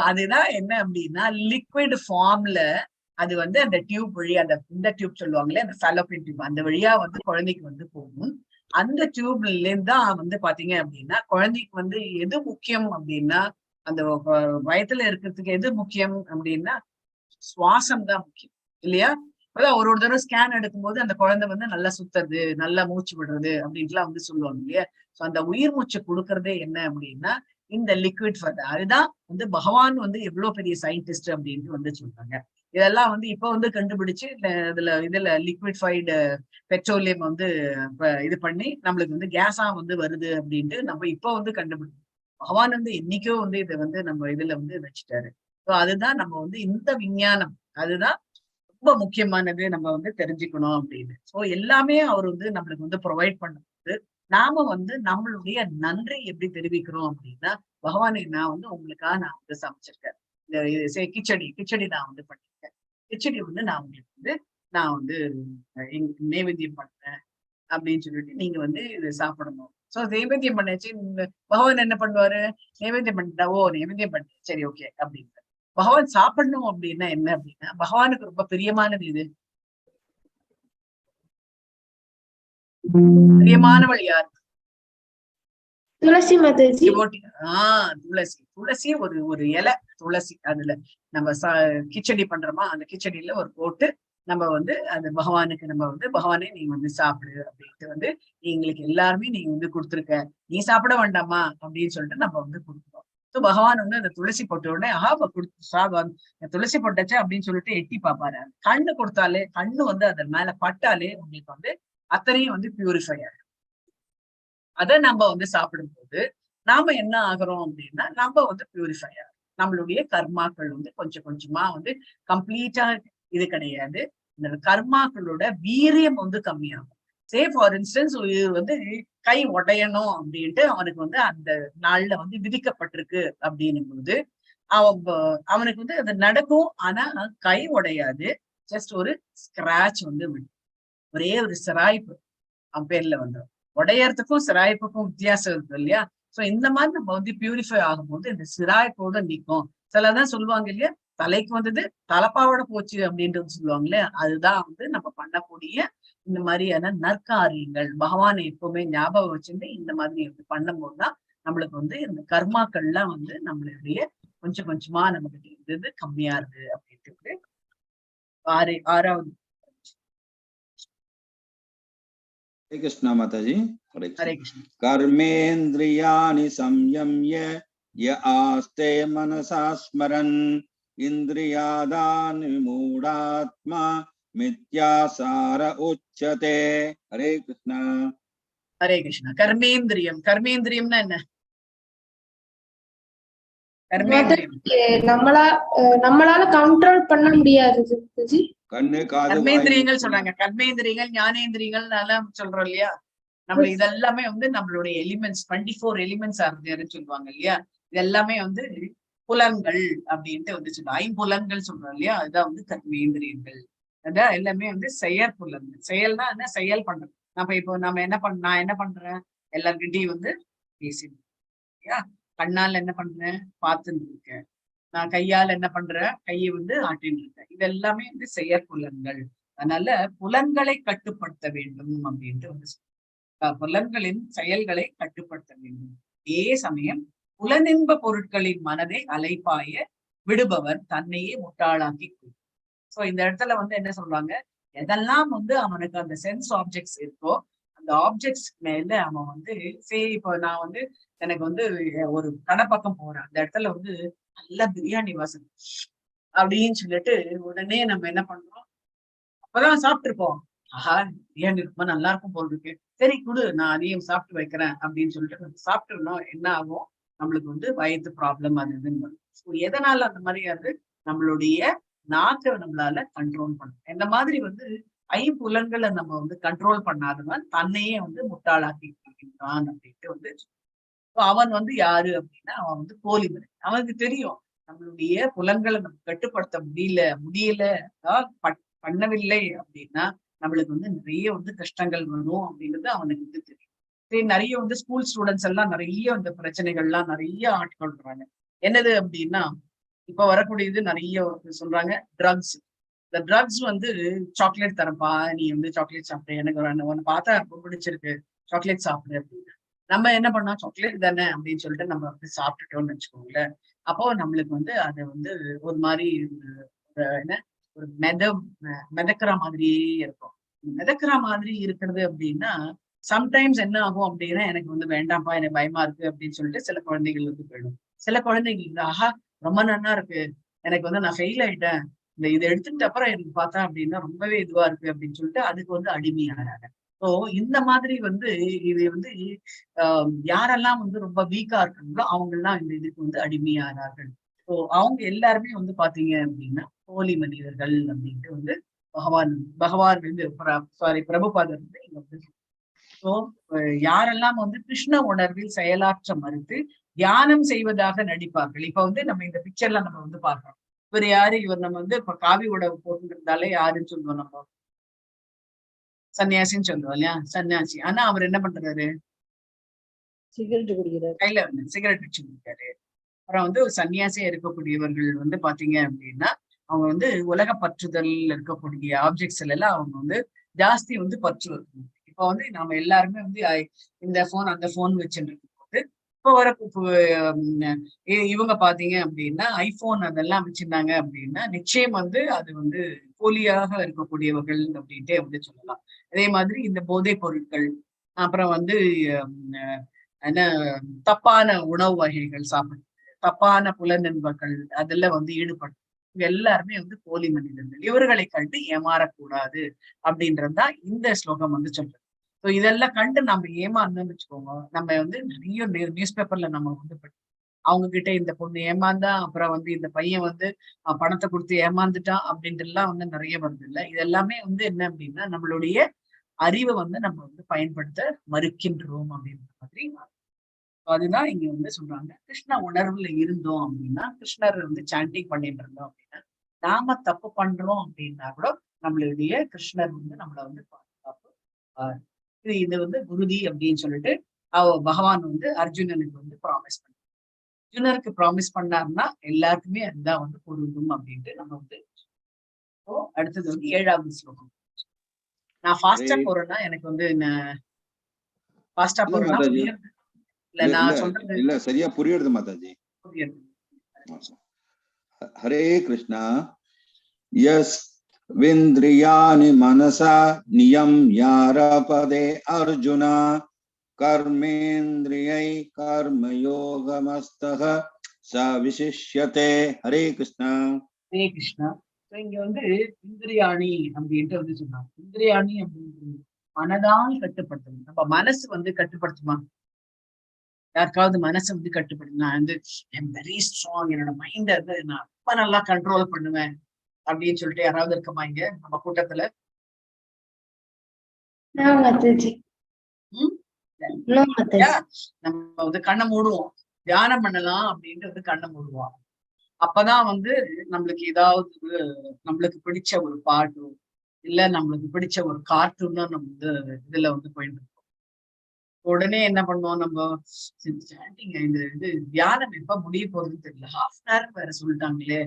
அதுதான் என்ன அப்படின்னா லிக்விட் ஃபார்ம்ல அது வந்து அந்த டியூப் வழி, இந்த டியூப் சொல்லுவாங்களே, அந்த ஃபெலோபியன் டியூப், அந்த வழியா வந்து குழந்தைக்கு வந்து போகும். அந்த டியூப்ல இருந்து தான் வந்து பாத்தீங்க அப்படின்னா குழந்தைக்கு வந்து எது முக்கியம் அப்படின்னா அந்த வயத்துல இருக்கிறதுக்கு எது முக்கியம் அப்படின்னா சுவாசம் தான் முக்கியம் இல்லையா? அதான் ஒரு தடவை ஸ்கேன் எடுக்கும்போது அந்த குழந்தை வந்து நல்லா சுத்துறது, நல்லா மூச்சு விடுறது அப்படின்ட்டுலாம் வந்து சொல்லுவாங்க இல்லையா? சோ அந்த உயிர் மூச்சு கொடுக்கறதே என்ன அப்படின்னா இந்த லிக்விட் ஃபர்தர். அதுதான் வந்து பகவான் வந்து எவ்வளவு பெரிய சயின்டிஸ்ட் அப்படின்ட்டு வந்து சொல்றாங்க. இதெல்லாம் வந்து இப்ப வந்து கண்டுபிடிச்சு இதுல லிக்விட்ஃபைடு பெட்ரோலியம் வந்து இது பண்ணி நம்மளுக்கு வந்து கேஸா வந்து வருது அப்படின்ட்டு நம்ம இப்போ வந்து கண்டுபிடிச்சோம். பகவான் வந்து என்னைக்கோ வந்து இதை வந்து நம்ம இதுல வந்து வச்சுட்டாரு. ஸோ அதுதான் நம்ம வந்து இந்த விஞ்ஞானம் அதுதான் ரொம்ப முக்கியமானது, நம்ம வந்து தெரிஞ்சுக்கணும் அப்படின்னு. ஸோ எல்லாமே அவர் வந்து நம்மளுக்கு வந்து ப்ரொவைட் பண்ணும்போது நாம வந்து நம்மளுடைய நன்றி எப்படி தெரிவிக்கிறோம் அப்படின்னா பகவானை நான் வந்து உங்களுக்காக நான் வந்து சமைச்சிருக்கேன், இந்த கிச்சடி நான் வந்து பண்ணிருக்கேன், கிச்சடி வந்து நான் உங்களுக்கு வந்து நைவேத்தியம் பண்றேன் அப்படின்னு சொல்லிட்டு நீங்க வந்து இதை சாப்பிடணும். சோ நைவேத்தியம் பண்ணாச்சு, பகவான் என்ன பண்ணுவாரு? நைவேத்தியம் பண்ணிட்டா, ஓ நைவேத்தியம் பண்ண சரி ஓகே அப்படின்னு. பகவான் சாப்பிடணும் அப்படின்னா என்ன அப்படின்னா பகவானுக்கு ரொம்ப பிரியமானது இது. பிரியமானவள் யார்? துளசி மாதாஜி. துளசி ஒரு இலை துளசி, அதுல நம்ம கிச்சடி பண்றோமா, அந்த கிச்சடியில ஒரு போட்டு நம்ம வந்து அந்த பகவானுக்கு நம்ம வந்து பகவானே நீ வந்து சாப்பிடு அப்படின்ட்டு வந்து எங்களுக்கு எல்லாருமே நீ வந்து கொடுத்துருக்க, நீ சாப்பிட வேண்டாமா அப்படின்னு சொல்லிட்டு நம்ம வந்து கொடுத்துருவோம். ஸோ பகவான் வந்து அந்த துளசி போட்ட உடனே துளசி போட்டாச்சு அப்படின்னு சொல்லிட்டு எட்டி பாப்பாரு. கண்ணு கொடுத்தாலே, கண்ணு வந்து அதன் மேல பட்டாலே உங்களுக்கு வந்து அத்தனையும் வந்து பியூரிஃபை ஆகும். அதை நம்ம வந்து சாப்பிடும்போது நாம என்ன ஆகிறோம் அப்படின்னா நம்ம வந்து பியூரிஃபை ஆகும். நம்மளுடைய கர்மாக்கள் வந்து கொஞ்சம் கொஞ்சமா வந்து கம்ப்ளீட்டா இது கிடையாது, இந்த கர்மாக்களோட வீரியம் வந்து கம்மியாகும். சே ஃபார் இன்ஸ்டன்ஸ் வந்து கை உடையணும் அப்படின்ட்டு அவனுக்கு வந்து அந்த நாள்ல வந்து விதிக்கப்பட்டிருக்கு அப்படின்னும் போது அவனுக்கு வந்து அது நடக்கும், ஆனா கை உடையாது. ஜஸ்ட் ஒரு ஸ்கிராச் வந்து ஒரே ஒரு சிராய்ப்பு அவன் பேர்ல வந்துடும். உடையறதுக்கும் சிராய்ப்புக்கும் வித்தியாசம் இருக்கு இல்லையா? சோ இந்த மாதிரி நம்ம வந்து பியூரிஃபை ஆகும்போது இந்த சிராய்ப்போட நிற்கும். சிலதான் சொல்லுவாங்க இல்லையா, தலைக்கு வந்தது தலைப்பாவோட போச்சு அப்படின்றது சொல்லுவாங்க இல்லையா? அதுதான் வந்து நம்ம பண்ணக்கூடிய இந்த மாதிரியான நற்காரியங்கள். பகவானை எப்பவுமே ஞாபகம் வச்சுட்டு இந்த மாதிரி வந்து பண்ணும்போதுதான் நம்மளுக்கு வந்து இந்த கர்மாக்கள்லாம் வந்து நம்மளுடைய கொஞ்சம் கொஞ்சமா நமக்கு இது கம்மியா இருக்கு அப்படின்ட்டு ஆறாவது. हरे कृष्णा माताजी। हरे कृष्ण। कर्मेन्द्रियाणि संयम्य य आस्ते मनसा स्मरन् इन्द्रियादान् विमूढात्मा मिथ्यासार उच्यते। हरे कृष्णा। हरे कृष्णा। कर्मेन्द्रियम, कर्मेन्द्रियம்னா என்ன? कर्मेन्द्रियम நம்மளால கண்ட்ரோல் பண்ண முடியாது ஜி. கண்ணு காது கர்மேந்திரியங்கள் சொல்றாங்க. கர்மேந்திரியங்கள் ஞானேந்திரியங்கள் எல்லாம் சொல்றோம் இல்லையா? நம்ம இதெல்லாமே வந்து நம்மளுடைய எலிமெண்ட்ஸ் 24 எலிமெண்ட்ஸ் ஆகுதுன்னு சொல்லுவாங்க இல்லையா? இது எல்லாமே வந்து புலன்கள் அப்படின்ட்டு வந்து சொல்லுவாங்க. ஐம்புலன்கள் சொல்றோம் இல்லையா? அதுதான் வந்து கர்மேந்திரியங்கள். அதான் எல்லாமே வந்து செயற்புலன்கள். செயல்னா என்ன? செயல் பண்றது. நம்ம நான் என்ன பண்றேன்? எல்லார்கிட்டையும் வந்து பேசிட்டு இல்லையா? கண்ணால் என்ன பண்றேன்? பார்த்துட்டு இருக்கேன். நான் கையால் என்ன பண்றேன்? கையை வந்து ஆட்டின்னு இருக்கேன். இது எல்லாமே வந்து செயற்புலன்கள். அதனால புலன்களை கட்டுப்படுத்த வேண்டும் அப்படின்ட்டு வந்து புலன்களின் செயல்களை கட்டுப்படுத்த வேண்டும். அதே சமயம் புலனின்ப பொருட்களின் மனதை அலைப்பாய விடுபவர் தன்னையே முட்டாளாக்கி. சோ இந்த இடத்துல வந்து என்ன சொல்றாங்க, எதெல்லாம் வந்து அவனுக்கு அந்த சென்ஸ் ஆப்ஜெக்ட்ஸ் இருக்கோ அந்த ஆப்ஜெக்ட்ஸ் மேல அவன் வந்து சரி, இப்போ நான் வந்து எனக்கு வந்து ஒரு கடை பக்கம் போறேன், அந்த இடத்துல வந்து நல்ல பிரியாணி வாசனை அப்படின்னு சொல்லிட்டு உடனே நம்ம என்ன பண்றோம், அப்பதான் சாப்பிட்டுருப்போம், ஆஹா பிரியாணி ரொம்ப நல்லா இருக்கும் போல் இருக்கு, சரி குடு நான் அதையும் சாப்பிட்டு வைக்கிறேன் அப்படின்னு சொல்லிட்டு சாப்பிட்டுருந்தோம். என்ன ஆகும், நம்மளுக்கு வந்து வயிற்று ப்ராப்ளம் அது இதுன்னு. எதனால அந்த மாதிரி அது நம்மளுடைய நாக்கை நம்மளால கண்ட்ரோல் பண்ணணும். இந்த மாதிரி வந்து ஐம்புலன்களை நம்ம வந்து கண்ட்ரோல் பண்ணாதவன் தன்னையே வந்து முட்டாளாக்கி இருக்கின்றான் அப்படின்ட்டு வந்து அவன் வந்து யாரு அப்படின்னா அவன் வந்து போலிமன். அவனுக்கு தெரியும் நம்மளுடைய புலன்களை நம்ம கட்டுப்படுத்த முடியல பண்ணவில்லை அப்படின்னா நம்மளுக்கு வந்து நிறைய வந்து கஷ்டங்கள் வரும் அப்படின்றது அவனுக்கு வந்து தெரியும். சரி, நிறைய வந்து ஸ்கூல் ஸ்டூடெண்ட்ஸ் எல்லாம் நிறைய அந்த பிரச்சனைகள்லாம் நிறைய ஆட்கொள்றாங்க. என்னது அப்படின்னா இப்ப வரக்கூடியது நிறைய சொல்றாங்க ட்ரக்ஸ். இந்த ட்ரக்ஸ் வந்து சாக்லேட் தரப்பா, நீ வந்து சாக்லேட் சாப்பிடு, எனக்கு ஒன்னு பார்த்தா ரொம்ப பிடிச்சிருக்கு சாக்லேட் சாப்பிடு அப்படின்னு நம்ம என்ன பண்ணோம், சாக்லேட் தானே அப்படின்னு சொல்லிட்டு நம்ம வந்து சாப்பிட்டுட்டோம்னு வச்சுக்கோங்களேன். அப்போ நம்மளுக்கு வந்து அதை வந்து ஒரு மாதிரி என்ன ஒரு மிதக்கிற மாதிரியே இருக்கும். மிதக்கிற மாதிரி இருக்கிறது அப்படின்னா சம்டைம்ஸ் என்ன ஆகும் அப்படின்னா எனக்கு வந்து வேண்டாம்ப்பா எனக்கு பயமா இருக்கு அப்படின்னு சொல்லிட்டு சில குழந்தைகள் வந்து போயிடும். சில குழந்தைங்களுக்கு ஆஹா ரொம்ப நல்லா இருக்கு, எனக்கு வந்து நான் ஃபெயில் ஆயிட்டேன், இதை எடுத்துட்டு அப்புறம் எனக்கு பார்த்தா அப்படின்னா ரொம்பவே இதுவா இருக்கு அப்படின்னு சொல்லிட்டு அதுக்கு வந்து அடிமையானாங்க. ஸோ இந்த மாதிரி வந்து இது வந்து யாரெல்லாம் வந்து ரொம்ப வீக்கா இருக்காங்களோ அவங்கெல்லாம் இந்த இதுக்கு வந்து அடிமையானார்கள். ஸோ அவங்க எல்லாருமே வந்து பாத்தீங்க அப்படின்னா போலி மனிதர்கள் அப்படின்ட்டு வந்து பகவான் வந்து பிரபுபாதர் வந்து இங்க வந்து ஸோ யாரெல்லாம் வந்து கிருஷ்ண உணர்வில் செயலாற்ற மறுத்து தியானம் செய்வதாக நடிப்பார்கள். இப்ப வந்து நம்ம இந்த பிக்சர்ல நம்ம வந்து பார்க்கிறோம், இவர் யாரு, இவர் நம்ம வந்து இப்ப காவி உடவு போட்டுருந்தாலே யாருன்னு சொல்லுவோம், நம்ம சன்னியாசின்னு சொல்லுவோம் இல்லையா, சன்னியாசி. ஆனா அவர் என்ன பண்றாரு, சிகரெட் குடிக்கிறாரு, கையில வந்து சிகரெட் வச்சு குடிக்காரு. அப்புறம் வந்து ஒரு சன்னியாசியா இருக்கக்கூடியவர்கள் வந்து பாத்தீங்க அப்படின்னா அவங்க வந்து உலக பற்றுதல் இருக்கக்கூடிய ஆப்ஜெக்ட்ஸ் எல்லாம் அவங்க வந்து ஜாஸ்தி வந்து பற்று வைக்கணும். இப்போ வந்து நாம எல்லாருமே வந்து இந்த போன் அந்த போன் வச்சுட்டு இருக்கும் போது இப்போ வர இவங்க பாத்தீங்க அப்படின்னா ஐபோன் அதெல்லாம் வச்சிருந்தாங்க அப்படின்னா நிச்சயம் வந்து அது வந்து போலியாக இருக்கக்கூடியவர்கள் அப்படின்ட்டே வந்து சொல்லலாம். அதே மாதிரி இந்த போதைப் பொருட்கள், அப்புறம் வந்து என்ன தப்பான உணவு வகைகள் சாப்பிடுறது, தப்பான புலனின்பங்கள் அதெல்லாம் வந்து ஈடுபட்டு எல்லாருமே வந்து போலி மனிதர்கள், இவர்களை கண்டு ஏமாறக்கூடாது அப்படின்றதுதான் இந்த ஸ்லோகம் வந்து சொல்றது. ஸோ இதெல்லாம் கண்டு நம்ம ஏமாந்தோம்னு வச்சுக்கோங்க, நம்ம வந்து நிறைய நியூஸ் பேப்பர்ல நம்ம வந்து அவங்க கிட்ட இந்த பொண்ணு ஏமாந்தா, அப்புறம் வந்து இந்த பையன் வந்து பணத்தை கொடுத்து ஏமாந்துட்டான் அப்படின்ட்டு எல்லாம் வந்து நிறைய வருது இல்லை. இதெல்லாமே வந்து என்ன அப்படின்னா நம்மளுடைய அறிவை வந்து நம்ம வந்து பயன்படுத்த மறுக்கின்றோம் அப்படின்ற மாதிரி. அதுதான் இங்க வந்து சொல்றாங்க, கிருஷ்ண உணர்வுல இருந்தோம் அப்படின்னா, கிருஷ்ணர் வந்து சாண்டிங் பண்ணிட்டு இருந்தோம் அப்படின்னா நாம தப்பு பண்றோம் அப்படின்னா கூட நம்மளுடைய கிருஷ்ணர் வந்து நம்மள வந்து பாதுகாப்பு. இது வந்து குருதி அப்படின்னு சொல்லிட்டு பகவான் வந்து அர்ஜுனனுக்கு வந்து ப்ராமிஸ் பண்ண. அர்ஜுனருக்கு ப்ராமிஸ் பண்ணாருன்னா எல்லாருக்குமே அதுதான் வந்து பொருந்தும் அப்படின்ட்டு நம்ம வந்து. அடுத்தது வந்து 7வது ஸ்லோகம். நான் ஃபாஸ்டா போறேன்னா எனக்கு வந்து ஃபாஸ்டா போறேன்னா இல்ல நான் சொல்றது இல்ல சரியா புரியுது மாதாஜி. புரியுது. ஹரே கிருஷ்ணா. யஸ் விந்திரியாணி மனசா நியம்யாரபதே அர்ஜுனா கர்மேந்திரியை கர்மயோகமஸ்தஹ ச விசிஷ்யதே. ஹரே கிருஷ்ணா. ஹரே கிருஷ்ணா. இங்க வந்து இந்திரியாணி அப்படின்ட்டு வந்து சொன்னாங்க. இந்திரியாணி அப்படின்றது மனதான் கட்டுப்படுத்தணும். நம்ம மனசு வந்து கட்டுப்படுத்துமா? யாருக்காவது மனசை வந்து கட்டுப்படுத்து, நான் வந்து வெரி ஸ்ட்ராங், என்னோட மைண்ட வந்து நான் ரொம்ப நல்லா கண்ட்ரோல் பண்ணுவேன் அப்படின்னு சொல்லிட்டு யாராவது இருக்கமா இங்க நம்ம கூட்டத்துல? நம்ம வந்து கண்ணை மூடுவோம், தியானம் பண்ணலாம் அப்படின்ட்டு வந்து கண்ணை மூடுவோம். அப்பதான் வந்து நம்மளுக்கு ஏதாவது நம்மளுக்கு பிடிச்ச ஒரு பாட்டோ இல்ல நம்மளுக்கு பிடிச்ச ஒரு கார்ட்டூன் நம்ம வந்து இதுல வந்து போயிட்டு இருக்கோம். உடனே என்ன பண்ணுவோம் நம்ம, இந்த இது தியானம் எப்ப முடிய போறதுன்னு தெரியல, ஹாஃப் அன் ஹவர் வேற சொல்லிட்டாங்களே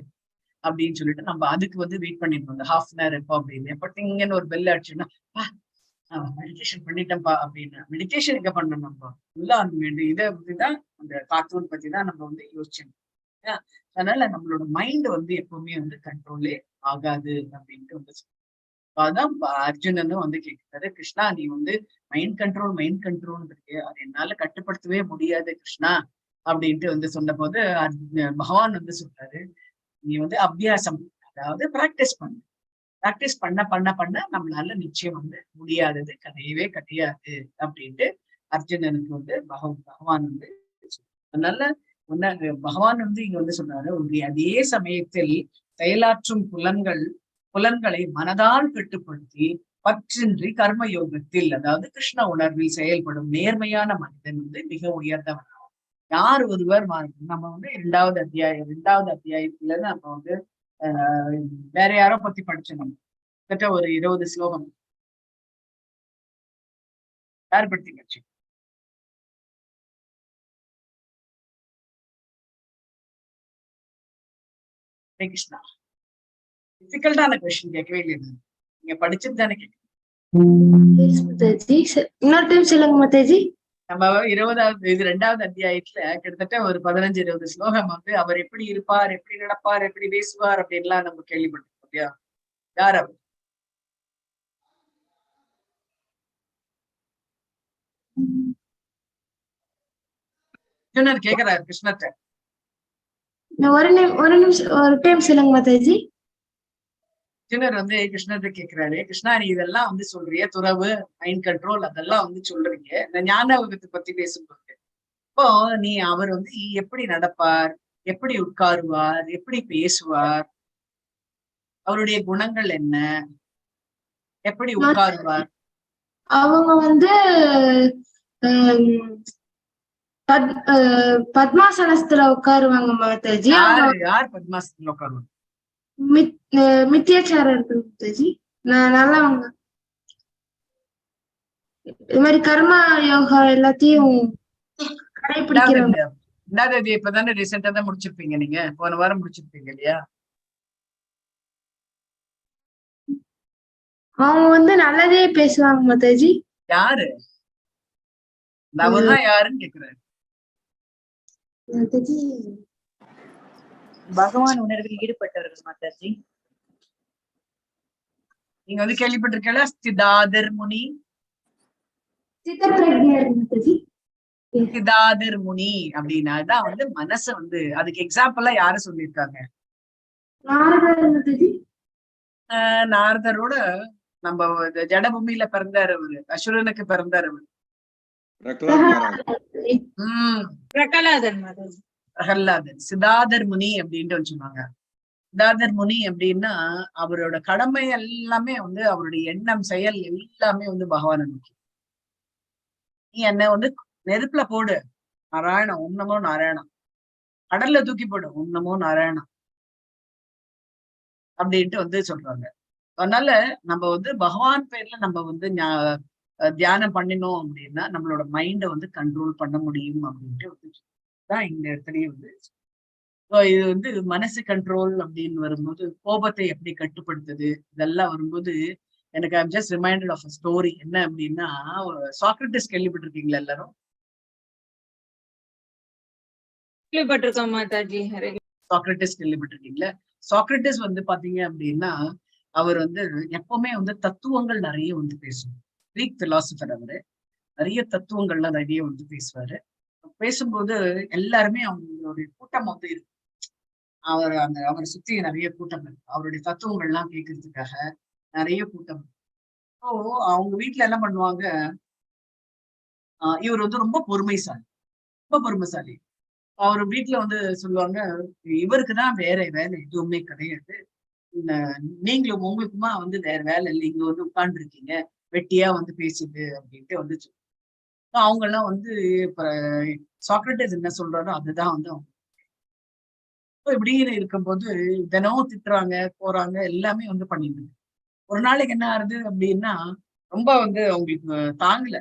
அப்படின்னு சொல்லிட்டு நம்ம அதுக்கு வந்து வெயிட் பண்ணிட்டு வந்தோம். ஹாஃப் அன் ஹவர் எப்போ அப்படின்னு எப்படிங்கன்னு ஒரு பெல் அடிச்சுன்னா மெடிடேஷன் பண்ணிட்டேன்ப்பா அப்படின்னா, மெடிடேஷன் எங்க பண்ணணும் நம்ம ஃபுல்லா அந்த இதை பத்திதான், அந்த கார்ட்டூன் பத்தி தான் நம்ம வந்து யோசிச்சோம். அதனால நம்மளோட மைண்ட் வந்து எப்பவுமே வந்து கண்ட்ரோலே ஆகாது அப்படின்ட்டு வந்து. அதான் அர்ஜுனனும் வந்து கேட்கிறாரு, கிருஷ்ணா நீ வந்து மைண்ட் கண்ட்ரோல் இருக்கு, அது என்னால கட்டுப்படுத்தவே முடியாது கிருஷ்ணா அப்படின்ட்டு வந்து சொன்ன போது பகவான் வந்து சொல்றாரு, நீ வந்து அபியாசம், அதாவது பிராக்டிஸ் பண்ண நம்மளால நிச்சயம் வந்து முடியாதது கிடையவே கிடையாது அப்படின்ட்டு அர்ஜுனனுக்கு வந்து பகவான் வந்து. அதனால பகவான் வந்து இங்க வந்து சொல்றாரு, அதே சமயத்தில் செயலாற்றும் புலன்களை மனதால் கட்டுப்படுத்தி பற்றின்றி கர்ம யோகத்தில், அதாவது கிருஷ்ண உணர்வில் செயல்படும் நேர்மையான மனிதன் வந்து மிக உயர்ந்தவன். யார் ஒருவர் நம்ம வந்து 2வது அத்தியாயத்துல நம்ம வந்து வேற யாரோ பத்தி படிச்சோம். நம்ம கிட்ட ஒரு 20 ஸ்லோகம் யார் பத்தி படிச்சோம்? கிருஷ்ணா. டிஃபிகல்ட்டான கொஸ்டின் கேட்கவே இல்லை, நீங்க படிச்சது தானே கேட்க. இன்னொரு டைம் சொல்லுங்க மாதாஜி. நம்ம 2வது அத்தியாயத்துல கிட்டத்தட்ட ஒரு 15-20 ஸ்லோகம் வந்து அவர் எப்படி இருப்பார், எப்படி நடப்பார், எப்படி பேசுவார் அப்படின்லாம் நம்ம கேள்விப்பட்டிருக்கோம் இல்லையா? யார் அவர்? கேக்குறாரு கிருஷ்ணர்ட்ட. ஒரு டைம் சொல்லுங்க மாதாஜி. அர்ஜுனர் வந்து கிருஷ்ணர்ட்ட கேட்கிறாரு, கிருஷ்ணா நீ இதெல்லாம் வந்து சொல்றிய, துறவு, மைண்ட் கண்ட்ரோல் அதெல்லாம் வந்து சொல்றீங்க, இந்த ஞான யோகத்தை பத்தி பேசும்போது இப்போ நீ அவர் வந்து எப்படி நடப்பார், எப்படி உட்காருவார், எப்படி பேசுவார், அவருடைய குணங்கள் என்ன, எப்படி உட்காருவார்? அவங்க வந்து பத்மாசனத்துல உட்காருவாங்க மாதாஜி. யார் பத்மாசனத்துல உட்காருவாங்க? மித்தியாச்சாரம் இருக்கு மாதாஜி. நல்லவங்க. இது மாதிரி கர்ம யோகா எல்லாத்தையும் கடைபிடிக்கிறாங்க. 2வது இப்பதானே ரீசெண்டா தான் முடிச்சிருப்பீங்க, நீங்க போன வாரம் முடிச்சிருப்பீங்க இல்லையா? அவங்க வந்து நல்லதே பேசுவாங்க மாதாஜி. யாரு அவர்தான் யாருன்னு கேக்குறாரு. பகவான் உணர்வில் ஈடுபட்டவர்கள் மாதாஜி. நீங்க வந்து கேள்விப்பட்டிருக்கல ஸ்திதாதர் முனி? ஸ்திதாதர் முனி அப்படின்னா தான் வந்து மனச வந்து, அதுக்கு எக்ஸாம்பிளா யாரு சொல்லியிருக்காங்க? நாரதரோட நம்ம ஜடபூமியில பிறந்தாரு அவரு, அசுரனுக்கு பிறந்தாரு அவரு. பிரகலாதன் சிதாதர் முனி அப்படின்ட்டு வச்சுருவாங்க. சிதாதர் முனி அப்படின்னா அவரோட கடமை எல்லாமே வந்து, அவருடைய எண்ணம் செயல் எல்லாமே வந்து பகவானை நோக்கி. நீ என்ன வந்து நெருப்புல போடு, நாராயணம், உன்னமோ நாராயணம். கடல்ல தூக்கி போடு, உன்னமோ நாராயணம். அப்படின்ட்டு வந்து சொல்றாங்க. அதனால நம்ம வந்து பகவான் பேர்ல நம்ம வந்து தியானம் பண்ணினோம் அப்படின்னா நம்மளோட மைண்டை வந்து கண்ட்ரோல் பண்ண முடியும் அப்படின்ட்டு வந்து தான் இந்த இடத்துலயே வந்து இது வந்து மனசு கண்ட்ரோல் அப்படின்னு வரும்போது கோபத்தை எப்படி கட்டுப்படுத்துது இதெல்லாம் வரும்போது எனக்கு I'm just reminded of a story. என்ன அப்படின்னா, சாக்ரட்டிஸ் கேள்விப்பட்டிருக்கீங்களா எல்லாரும்? கேள்விப்பட்டிருக்கோம் மாதாஜி. சாக்ரட்டிஸ் கேள்விப்பட்டிருக்கீங்களா? சாக்ரட்டிஸ் வந்து பாத்தீங்க அப்படின்னா அவர் வந்து எப்பவுமே வந்து தத்துவங்கள் நிறைய வந்து பேசுவார். கிரீக் பிலாசபர் அவரு. நிறைய தத்துவங்கள்லாம் நிறைய வந்து பேசுவாரு. பேசும்போது எல்லாருமே அவங்களுடைய கூட்டம் வந்து இருக்கு. அவரை சுத்தி நிறைய கூட்டம் இருக்கு. அவருடைய தத்துவங்கள்லாம் கேட்கறதுக்காக நிறைய கூட்டம். அவங்க வீட்டுல என்ன பண்ணுவாங்க, இவர் வந்து ரொம்ப பொறுமைசாலி, ரொம்ப பொறுமைசாலி. அவர் வீட்டுல வந்து சொல்லுவாங்க, இவருக்குதான் வேற வேலை எதுவுமே கிடையாது, நீங்களும் உங்களுக்குமா வந்து வேற வேலை இல்லை, இங்க வந்து உட்கார்ந்து இருக்கீங்க வெட்டியா வந்து பேசிட்டு அப்படின்ட்டு வந்து அவங்க எல்லாம் வந்து இப்ப சாக்ரட்டிஸ் என்ன சொல்றாரோ அதுதான் வந்து அவங்க இப்படின்னு இருக்கும்போது தினமும் திட்டுறாங்க போறாங்க எல்லாமே வந்து பண்ணிட்டு. ஒரு நாளைக்கு என்ன ஆகுது அப்படின்னா ரொம்ப வந்து அவங்களுக்கு தாங்கல.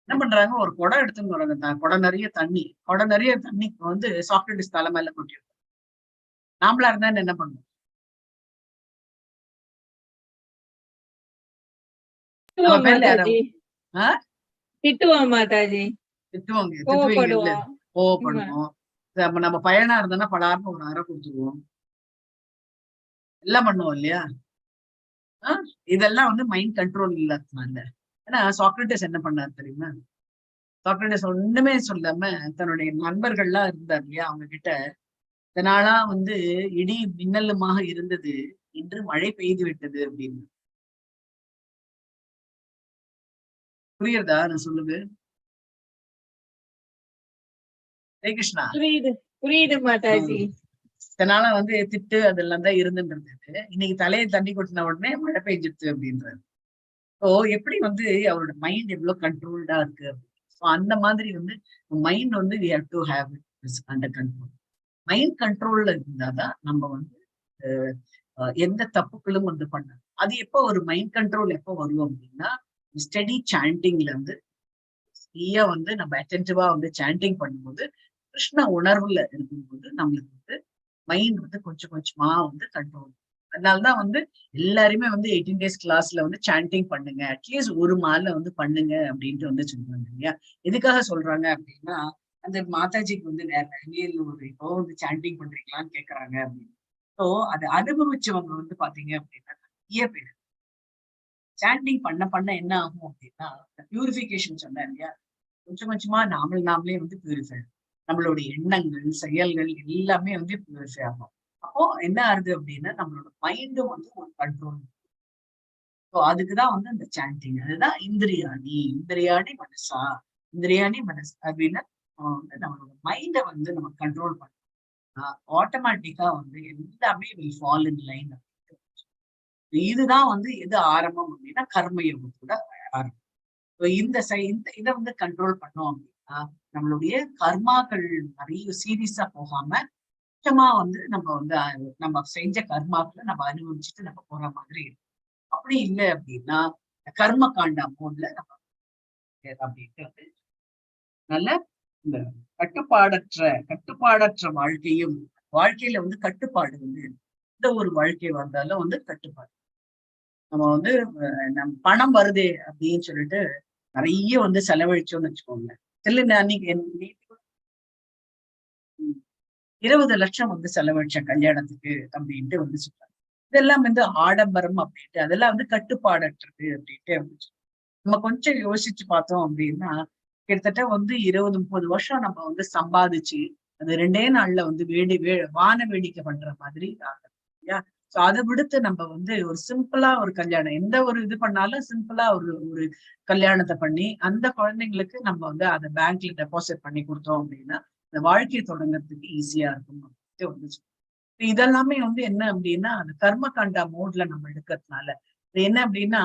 என்ன பண்றாங்க, ஒரு குடம் எடுத்துன்னு வராங்க, குடம் நிறைய தண்ணிக்கு வந்து சாக்ரட்டிஸ் தலை மேல கொட்டிருக்கோம். நாமளா இருந்தா என்ன பண்ணுவோம்? கோவப்படுவோம். நம்ம பையனா இருந்தோம்னா பலார்னு ஒரு அறை கொடுத்துருவோம். எல்லாம் பண்ணுவோம் இல்லையா? இதெல்லாம் வந்து மைண்ட் கண்ட்ரோல் இல்லாததுனால. ஏன்னா சாக்ரட்டிஸ் என்ன பண்ணாரு தெரியுமா? சாக்ரட்டிஸ் ஒண்ணுமே சொல்லாம தன்னுடைய நண்பர்கள்லாம் இருந்தார் இல்லையா, அவங்க கிட்ட இதனாலா வந்து இடி மின்னலுமாக இருந்தது, இன்று மழை பெய்து விட்டது அப்படின்னு. புரியுறதா நான் சொல்லுது? ஹரே கிருஷ்ணா. புரியுது மாதாஜி. இதனால வந்து திட்டு அதெல்லாம் தான் இருந்துன்றது. இன்னைக்கு தலையை தண்ணி கொட்டின உடனே மழை பெய்ஞ்சிருச்சு அப்படின்றாரு. ஸோ எப்படி வந்து அவரோட மைண்ட் எவ்வளவு கண்ட்ரோல்டா இருக்கு. ஸோ அந்த மாதிரி வந்து மைண்ட் வந்து we have to have it under control. Mind கண்ட்ரோல்ல இருந்தாதான் நம்ம வந்து எந்த தப்புக்களும் வந்து பண்ண. அது எப்போ ஒரு மைண்ட் கண்ட்ரோல் எப்போ வரும் அப்படின்னா, ஸ்டடி சாண்டிங்ல வந்து ஃப்ரீயா வந்து நம்ம அட்டென்டிவா வந்து சாண்டிங் பண்ணும்போது, கிருஷ்ண உணர்வுல இருக்கும்போது நம்மளுக்கு வந்து மைண்ட் வந்து கொஞ்சம் கொஞ்சமா வந்து கண்ட்ரோல். அதனாலதான் வந்து எல்லாருமே வந்து 18 days கிளாஸ்ல வந்து சாண்டிங் பண்ணுங்க, அட்லீஸ்ட் ஒரு மாலை வந்து பண்ணுங்க அப்படின்ட்டு வந்து சொல்றாங்க இல்லையா? எதுக்காக சொல்றாங்க அப்படின்னா, அந்த மாதாஜிக்கு வந்து வேற ஒரு இப்போ வந்து சாண்டிங் பண்றீங்களான்னு கேக்குறாங்க அப்படின்னு. ஸோ அதை அனுபவிச்சவங்க வந்து பாத்தீங்க அப்படின்னா நிறைய பேர் சாண்டிங் பண்ண என்ன ஆகும் அப்படின்னா, பியூரிஃபிகேஷன் சொன்னேன் இல்லையா, கொஞ்சம் கொஞ்சமா நாமளே வந்து பியூரிஃபை, நம்மளுடைய எண்ணங்கள் செயல்கள் எல்லாமே வந்து பியூரிஃபை ஆகும். அப்போ என்ன ஆகுது அப்படின்னா நம்மளோட மைண்டும் வந்து ஒரு கண்ட்ரோல். ஸோ அதுக்குதான் வந்து அந்த சாண்டிங். அதுதான் இந்திரியாணி மனசா, இந்திரியாணி மனசு அப்படின்னா நம்மளோட மைண்டை வந்து நம்ம கண்ட்ரோல் பண்ணோம், ஆட்டோமேட்டிக்கா வந்து எல்லாமே வில் ஃபால் இன் லைன். இதுதான் வந்து எது ஆரம்பம் அப்படின்னா கர்மயோகத்தோட ஆரம்பம். இந்த இதை வந்து கண்ட்ரோல் பண்ணோம் அப்படின்னா நம்மளுடைய கர்மாக்கள் நிறைய சீரியஸா போகாம கொஞ்சமா வந்து நம்ம செஞ்ச கர்மாக்களை நம்ம அனுபவிச்சுட்டு நம்ம போற மாதிரி இருக்கும். அப்படி இல்லை அப்படின்னா கர்ம காண்டா மோட்ல நம்ம அப்படின்ட்டு வந்து நல்ல இந்த கட்டுப்பாடற்ற வாழ்க்கையில வந்து கட்டுப்பாடு வந்து எந்த ஒரு வாழ்க்கை வந்தாலும் வந்து கட்டுப்பாடு. நம்ம வந்து நம்ம பணம் வருதே அப்படின்னு சொல்லிட்டு நிறைய வந்து செலவழிச்சோம்னு வச்சுக்கோங்க. அன்னைக்கு 20 லட்சம் வந்து செலவழிச்ச கல்யாணத்துக்கு அப்படின்ட்டு வந்து சொல்றாங்க. இதெல்லாம் வந்து ஆடம்பரம் அப்படின்ட்டு, அதெல்லாம் வந்து கட்டுப்பாடற்றது அப்படின்ட்டு வந்து நம்ம கொஞ்சம் யோசிச்சு பார்த்தோம் அப்படின்னா கிட்டத்தட்ட வந்து 20-30 வருஷம் நம்ம வந்து சம்பாதிச்சு அது 2 நாள்ல வந்து வான வேடிக்கை பண்ற மாதிரி ஆகும் இல்லையா? சோ அதை விடுத்து நம்ம வந்து ஒரு சிம்பிளா ஒரு கல்யாணம், எந்த ஒரு இது பண்ணாலும் சிம்பிளா ஒரு கல்யாணத்தை பண்ணி அந்த குழந்தைங்களுக்கு நம்ம வந்து அதை பேங்க்ல டெபாசிட் பண்ணி கொடுத்தோம் அப்படின்னா அந்த வாழ்க்கையை தொடங்குறதுக்கு ஈஸியா இருக்கும் அப்படின்ட்டு வந்து. இதெல்லாமே வந்து என்ன அப்படின்னா அந்த கர்ம காண்டா மோட்ல நம்ம எடுக்கிறதுனால என்ன அப்படின்னா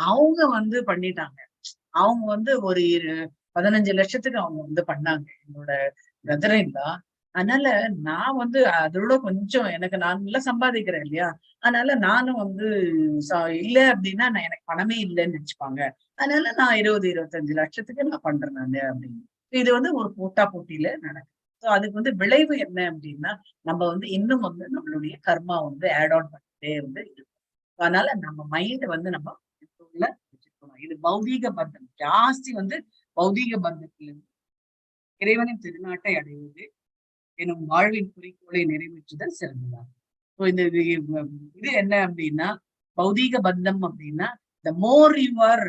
அவங்க வந்து பண்ணிட்டாங்க. அவங்க வந்து ஒரு 15 லட்சத்துக்கு அவங்க வந்து பண்ணாங்க. என்னோட பிரதரின் தான் அதனால நான் வந்து அதோட கொஞ்சம் எனக்கு நான் நல்லா சம்பாதிக்கிறேன் இல்லையா, அதனால நானும் வந்து இல்ல அப்படின்னா நான் எனக்கு பணமே இல்லைன்னு வச்சுப்பாங்க. அதனால நான் 20-25 லட்சத்துக்கு நான் பண்றேன் நானு அப்படின்னு. இது வந்து ஒரு போட்டா போட்டியில நடக்கும். ஸோ அதுக்கு வந்து விளைவு என்ன அப்படின்னா, நம்ம வந்து இன்னும் வந்து நம்மளுடைய கர்மா வந்து ஆட் ஆன் பண்ணிட்டே இருந்து இருக்கும். அதனால நம்ம மைண்ட் வந்து நம்ம வச்சுக்கணும். இது பௌதீக பந்தம் ஜாஸ்தி வந்து பௌதீக பந்தத்திலிருந்து இறைவனின் திருநாட்டை அடைவது எனும் வாழ்வின் குறிக்கோளை நிறைவேற்றுதல் சிறந்ததாகும். இந்த இது என்ன அப்படின்னா, பௌதீக பந்தம் அப்படின்னா, the more you are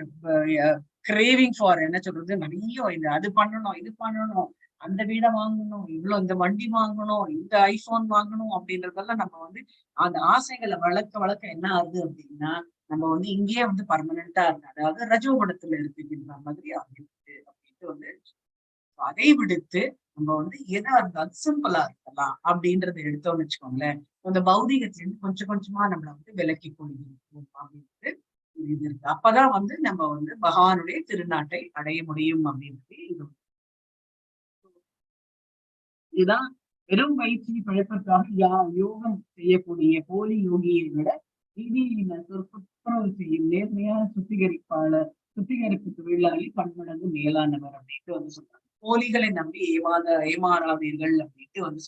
craving for என்ன சொல்றது, நிறைய இது அது பண்ணணும், இது பண்ணணும், அந்த வீடை வாங்கணும், இவ்வளவு இந்த வண்டி வாங்கணும், இந்த ஐபோன் வாங்கணும் அப்படின்றதெல்லாம் நம்ம வந்து அந்த ஆசைகளை வளர்க்க என்ன ஆகுது அப்படின்னா, நம்ம வந்து இங்கேயே வந்து பர்மனண்டா இருக்கு, அதாவது ரஜோகுணத்துல இருக்குன்ற மாதிரி ஆகிருக்கு அப்படின்ட்டு வந்து அதை விடுத்து நம்ம வந்து எதா இருந்தாலும் சிம்பிளா இருக்கலாம் அப்படின்றத எடுத்தோம்னு வச்சுக்கோங்களேன். அந்த பௌதிகத்திலிருந்து கொஞ்சம் கொஞ்சமா நம்மள வந்து விலக்கி கொள்கிறோம் அப்படின்றது இது இருக்கு. அப்பதான் வந்து நம்ம வந்து பகவானுடைய திருநாட்டை அடைய முடியும் அப்படின்றது இதுதான். வெறும் வயிற்று பழப்பதற்காக யோகம் செய்யக்கூடிய போலி யோகியை விட துப்புரவு செய்யும் நேர்மையான சுத்திகரிப்பு தொழிலாளி பன்மடங்கு மேலானவர் அப்படின்ட்டு வந்து சொல்றாங்க. போலிகளை நம்பி ஏமாறாதீர்கள் அப்படின்ட்டு வந்து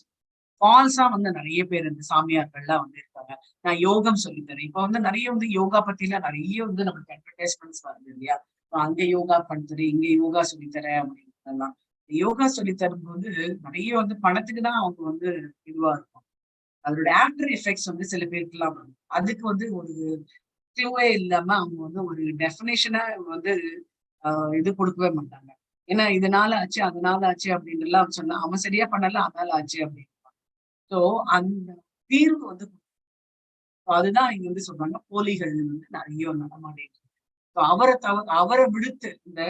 ஃபால்ஸா வந்து நிறைய பேர் இந்த சாமியார்கள்லாம் வந்து இருக்காங்க. நான் யோகம் சொல்லித்தரேன். இப்ப வந்து நிறைய வந்து யோகா பத்தி எல்லாம் நிறைய வந்து நமக்கு அட்வர்டைஸ்மெண்ட்ஸ் வருது இல்லையா, அங்க யோகா பண்ணித்தரேன், இங்க யோகா சொல்லித்தரேன் அப்படின்றதெல்லாம். யோகா சொல்லி தரும்போது நிறைய வந்து பணத்துக்கு தான் அவங்க வந்து இதுவா இருக்கும். அதோட ஆஃப்டர் எஃபெக்ட்ஸ் வந்து சில பேருக்கு எல்லாம் அதுக்கு வந்து ஒரு கிளூவே இல்லாம அவங்க வந்து ஒரு டெஃபினேஷனா வந்து இது கொடுக்கவே மாட்டாங்க. ஏன்னா இதனால ஆச்சு அதனால ஆச்சு அப்படின்னு எல்லாம் சொன்னா அவன் சரியா பண்ணல அதனால ஆச்சு அப்படின்னு. ஸோ அந்த தீர்வு வந்து அதுதான் இங்க வந்து சொல்றாங்க போலிகள் வந்து நிறைய நடமாடிட்டு. அவரை விடுத்து இந்த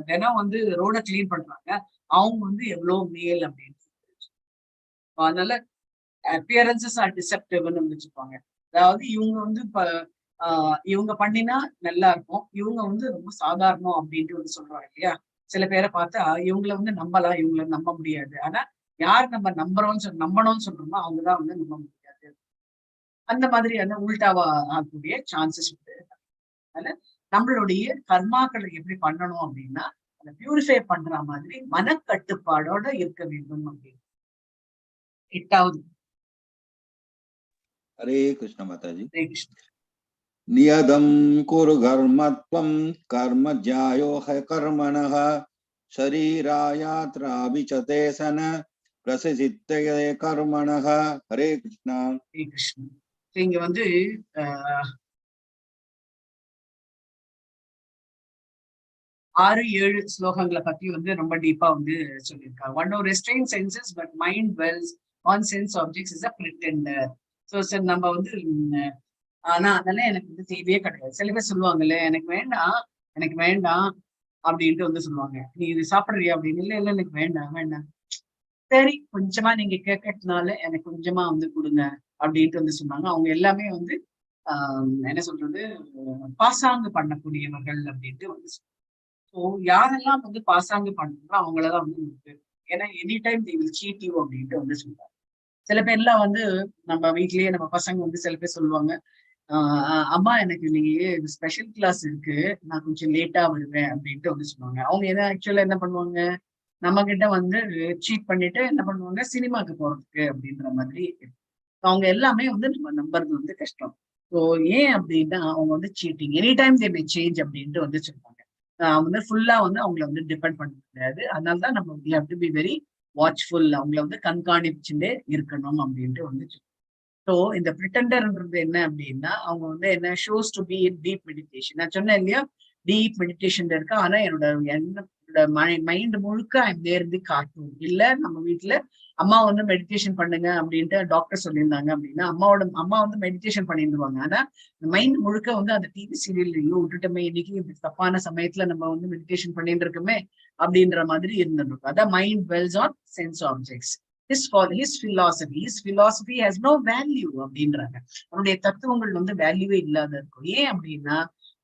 தினம் வந்து ரோட கிளீன் பண்றாங்க, அவங்க வந்து எவ்வளவு மேல் அப்படின்னு. அதனால அப்பியரன்சஸ் ஆர் டிசெப்டிவ்னு வச்சுப்பாங்க. அதாவது இவங்க வந்து இவங்க பண்ணினா நல்லா இருக்கும், இவங்க வந்து ரொம்ப சாதாரணம் அப்படின்ட்டு வந்து சொல்றாங்க இல்லையா. சில பேரை பார்த்தா இவங்களை வந்து நம்பலாம், இவங்களை நம்ப முடியாது. ஆனா யார் நம்ம நம்பணும்னு சொல்றோமோ அவங்கதான் வந்து நம்ப முடியாது. அந்த மாதிரியான உள்டாவா ஆகக்கூடிய சான்சஸ் உண்டு. அதனால நம்மளுடைய கர்மாக்களை எப்படி பண்ணணும் அப்படின்னா, அதை பியூரிஃபை பண்ற மாதிரி மனக்கட்டுப்பாடோட இருக்க வேண்டும் அப்படின்னு. 8வது. ஹரே கிருஷ்ண மாதாஜி. ஹரே கிருஷ்ண. நியதம் குரு கர்மத்வம் கர்ம ஜாயோ கர்மணஹ ஷரீராயாத்ரா விசதேசன பிரசித்தயே கர்மணஹ. ஹரே கிருஷ்ணா. ஹரே கிருஷ்ண. இங்க வந்து 6-7 ஸ்லோகங்களை பத்தி வந்து ரொம்ப டீப்பா வந்து சொல்லியிருக்காங்க. One who restrains senses but mind dwells on sense objects is a pretender. So நம்ம வந்து ஆனா அதெல்லாம் எனக்கு வந்து தேவையே கிடையாது. சில பேர் சொல்லுவாங்கல்ல, எனக்கு வேண்டாம் அப்படின்ட்டு வந்து சொல்லுவாங்க. நீ இது சாப்பிடுறியா அப்படின்னு. இல்ல எனக்கு வேண்டாம். சரி கொஞ்சமா நீங்க கேட்கறதுனால எனக்கு கொஞ்சமா வந்து கொடுங்க அப்படின்ட்டு வந்து சொன்னாங்க. அவங்க எல்லாமே வந்து என்ன சொல்றது, பாசாங்கு பண்ணக்கூடியவர்கள் அப்படின்ட்டு வந்து சொல்லுவாங்க. ஸோ யாரெல்லாம் வந்து பாசாங்கு பண்றாங்களோ அவங்களதான் வந்து ஏன்னா any time they will cheat you அப்படின்ட்டு வந்து சொல்றாங்க. சில பேர்லாம் வந்து நம்ம வீட்லயே நம்ம பசங்க வந்து சில பேர் சொல்லுவாங்க, அம்மா எனக்கு நீங்க ஸ்பெஷல் கிளாஸ் இருக்கு, நான் கொஞ்சம் லேட்டா வருவேன் அப்படின்ட்டு வந்து சொல்லுவாங்க. அவங்க ஆக்சுவலா என்ன பண்ணுவாங்க, நம்ம கிட்ட வந்து சீட் பண்ணிட்டு என்ன பண்ணுவாங்க, சினிமாக்கு போறதுக்கு அப்படின்ற மாதிரி. அவங்க எல்லாமே வந்து நம்ம நம்புறது வந்து கஷ்டம். ஸோ ஏன் அப்படின்னா அவங்க வந்து cheating any time they may change அப்படின்ட்டு வந்து சொல்லுவாங்க. வந்து ஃபுல்லா வந்து அவங்கள வந்து டிபெண்ட் பண்ண முடியாது. அதனாலதான் நம்ம we have to be very watchful, அவங்கள வந்து கண்காணிச்சுட்டே இருக்கணும் அப்படின்ட்டு வந்து. ஸோ இந்த பிரிட்டண்டர்ன்றது என்ன அப்படின்னா, அவங்க வந்து என்ன shows to be in deep meditation. நான் சொன்னேன் இல்லையா, டீப் மெடிடேஷன் இருக்கா, ஆனா என்னோட மைண்ட் முழுக்க இருந்து காட்டும். இல்ல நம்ம வீட்டுல அம்மா வந்து மெடிடேஷன் பண்ணுங்க அப்படின்ட்டு டாக்டர் சொல்லியிருந்தாங்க அப்படின்னா அம்மா வந்து மெடிடேஷன் பண்ணிடுவாங்க. ஆனா மைண்ட் முழுக்க வந்து அந்த டிவி சீரியல் விட்டுட்டோமே, இன்னைக்கு தப்பான சமயத்துல நம்ம வந்து மெடிடேஷன் பண்ணிட்டு இருக்கோமே அப்படின்ற மாதிரி இருந்துருக்கும். அதான் mind dwells on sense objects. His philosophy has no value அப்படின்றாங்க. அவனுடைய தத்துவங்கள் வந்து வேல்யூவே இல்லாத இருக்கும். ஏன் அப்படின்னா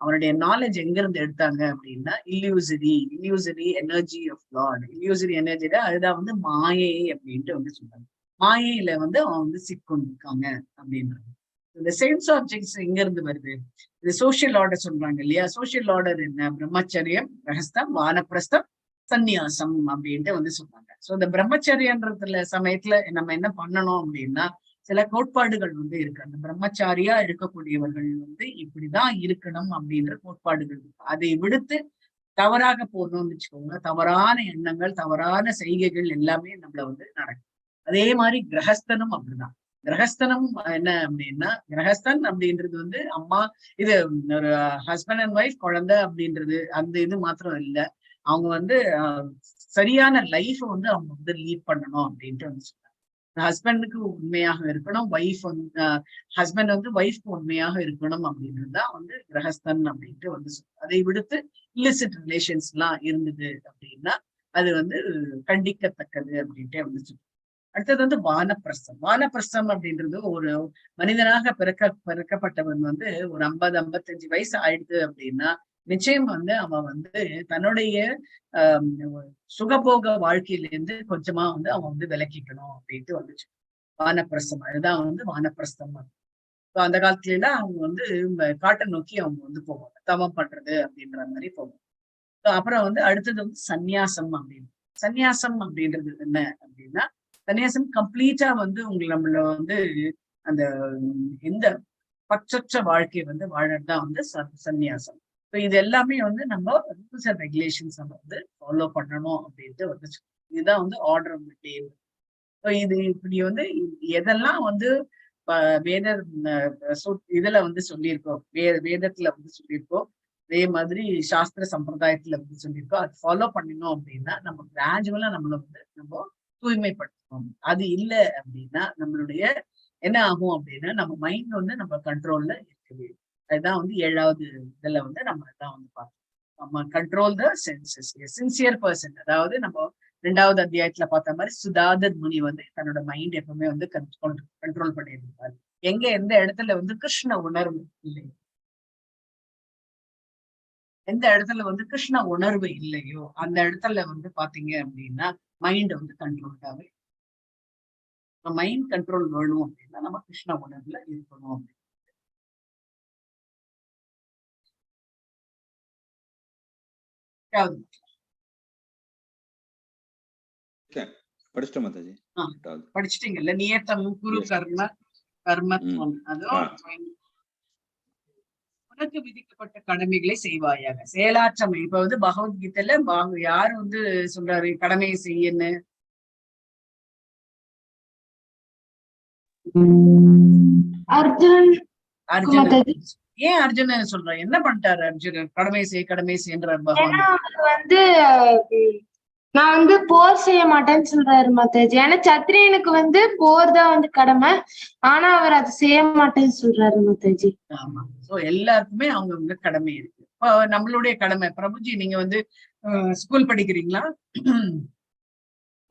அவனுடைய நாலேஜ் எங்க இருந்து எடுத்தாங்க அப்படின்னா illusory energy of lord. Illusory எனர்ஜில அதுதான் வந்து மாயை அப்படின்ட்டு வந்து சொல்றாங்க. மாயையில வந்து அவன் வந்து சிக்கொண்டிருக்காங்க அப்படின்றாங்க. இந்த சென்ஸ் ஆப்ஜெக்ட்ஸ் எங்க இருந்து வருது? இது சோசியல் ஆர்டர் சொல்றாங்க இல்லையா? சோசியல் ஆர்டர் என்ன? பிரம்மச்சரியம், கிரகஸ்தம், வானப்பிரஸ்தம், சந்நியாசம் அப்படின்ட்டு வந்து சொல்றாங்க. சோ இந்த பிரம்மச்சரியன்றதுல சமயத்துல நம்ம என்ன பண்ணணும் அப்படின்னா, சில கோட்பாடுகள் வந்து இருக்கு. அந்த பிரம்மச்சாரியா இருக்கக்கூடியவர்கள் வந்து இப்படிதான் இருக்கணும் அப்படின்ற கோட்பாடுகள் இருக்கு. அதை விடுத்து தவறாக போகணும்னு வச்சுக்கோங்க, தவறான எண்ணங்கள், தவறான செய்கைகள் எல்லாமே நம்மள வந்து நடக்கும். அதே மாதிரி கிரகஸ்தனும் அப்படிதான். கிரகஸ்தனம் என்ன அப்படின்னா, கிரகஸ்தன் அப்படின்றது வந்து அம்மா இது ஒரு ஹஸ்பண்ட் அண்ட் ஒய்ஃப், குழந்தை அப்படின்றது அந்த இது மாத்திரம் இல்ல. அவங்க வந்து சரியான லைஃப் வந்து அவங்க வந்து லீட் பண்ணணும் அப்படின்ட்டு வந்து சொல்றாங்க. ஹஸ்பண்டுக்கு உண்மையாக இருக்கணும், ஒய்ஃப் வந்து ஹஸ்பண்ட் வந்து ஒய்ஃப்க்கு உண்மையாக இருக்கணும் அப்படின்றதுதான் வந்து கிரகஸ்தன் அப்படின்ட்டு வந்து சொல்றாங்க. அதை விடுத்து இல்லிசிட் ரிலேஷன்ஸ் எல்லாம் இருந்தது அப்படின்னா அது வந்து கண்டிக்கத்தக்கது அப்படின்ட்டே வந்து சொல்றாங்க. அடுத்தது வந்து வானப்பிரஸ்தம். வானப்பிரஸ்தம் அப்படின்றது ஒரு மனிதனாக பிறக்கப்பட்டவன் வந்து ஒரு 50-55 வயசு ஆயிடுது அப்படின்னா நிச்சயம் வந்து அவன் வந்து தன்னுடைய சுகபோக வாழ்க்கையிலேருந்து கொஞ்சமா வந்து அவன் வந்து விலக்கிக்கணும் அப்படின்ட்டு வந்துச்சு வானப்பிரஸ்தம். அதுதான் வந்து வானப்பிரஸ்தம். அந்த காலத்துல எல்லாம் அவங்க வந்து காட்டை நோக்கி அவங்க வந்து போவாங்க, தவம் பண்றது அப்படின்ற மாதிரி போவாங்க. அப்புறம் வந்து அடுத்தது வந்து சந்நியாசம் அப்படின்னு. சந்நியாசம் அப்படின்றது என்ன அப்படின்னா, சன்னியாசம் கம்ப்ளீட்டா வந்து நம்மள வந்து அந்த எந்த பற்றற்ற வாழ்க்கையை வந்து வாழறதுதான் வந்து சந்நியாசம். இது எல்லாமே வந்து நம்ம ரூல்ஸ் அண்ட் ரெகுலேஷன்ஸ் நம்ம வந்து ஃபாலோ பண்ணணும் அப்படின்ட்டு வந்து இதுதான் வந்து ஆர்டர் ஆஃப் தி டே. இது இப்படி வந்து எதெல்லாம் வந்து வேத இதுல வந்து சொல்லியிருக்கோம், வேதத்துல வந்து சொல்லியிருக்கோம், அதே மாதிரி சாஸ்திர சம்பிரதாயத்துல வந்து சொல்லியிருக்கோம், அது ஃபாலோ பண்ணணும் அப்படின்னா நம்ம கிராஜுவலா நம்மள வந்து நம்ம தூய்மைப்படுத்தணும். அது இல்லை அப்படின்னா நம்மளுடைய என்ன ஆகும் அப்படின்னா நம்ம மைண்ட் வந்து நம்ம கண்ட்ரோல்ல இருக்குது. அதுதான் வந்து 7வது இதுல வந்து நம்ம தான் வந்து பார்க்கணும். நம்ம control the census. Sincere person, அதாவது நம்ம 2வது அத்தியாயத்துல பார்த்த மாதிரி சுதாதர் முனி வந்து தன்னோட மைண்ட் எப்பவுமே வந்து கண்ட்ரோல் பண்ணியிருப்பாரு. எந்த இடத்துல வந்து கிருஷ்ண உணர்வு இல்லை, எந்த இடத்துல வந்து கிருஷ்ண உணர்வு இல்லையோ அந்த இடத்துல வந்து பாத்தீங்க அப்படின்னா மைண்ட் வந்து கண்ட்ரோல்டாவே. மைண்ட் கண்ட்ரோல் வேணும் அப்படின்னா நம்ம கிருஷ்ண உணர்வுல இருக்கணும். படிச்சுட்டீங்கல்ல, நியத்தம் குரு கர்ம கர்மத்வம். அதுவும் உனக்கு விதிக்கப்பட்ட கடமைகளை செய்வாயாக, செயலாற்றம். இப்ப வந்து பகவத்கீதையில யாரு வந்து சொல்றாரு கடமையை செய்யன்னு? அர்ஜுனன். ஏன் அர்ஜுனன் சொல்ற? என்ன பண்ணிட்டாரு அர்ஜுனன்? கடமை செய்யன்றார் பகவான். வந்து நான் வந்து போர் செய்ய மாட்டேன்னு சொல்றாரு மாதாஜி. ஏன்னா சத்திரியனுக்கு வந்து போர் தான் வந்து கடமை, ஆனா அவர் அதை செய்ய மாட்டேன்னு சொல்றாரு மாதாஜி. ஆமா, சோ எல்லாருக்குமே அவங்க கடமை இருக்கு. இப்போ நம்மளுடைய கடமை, பிரபுஜி நீங்க வந்து ஸ்கூல் படிக்கிறீங்களா?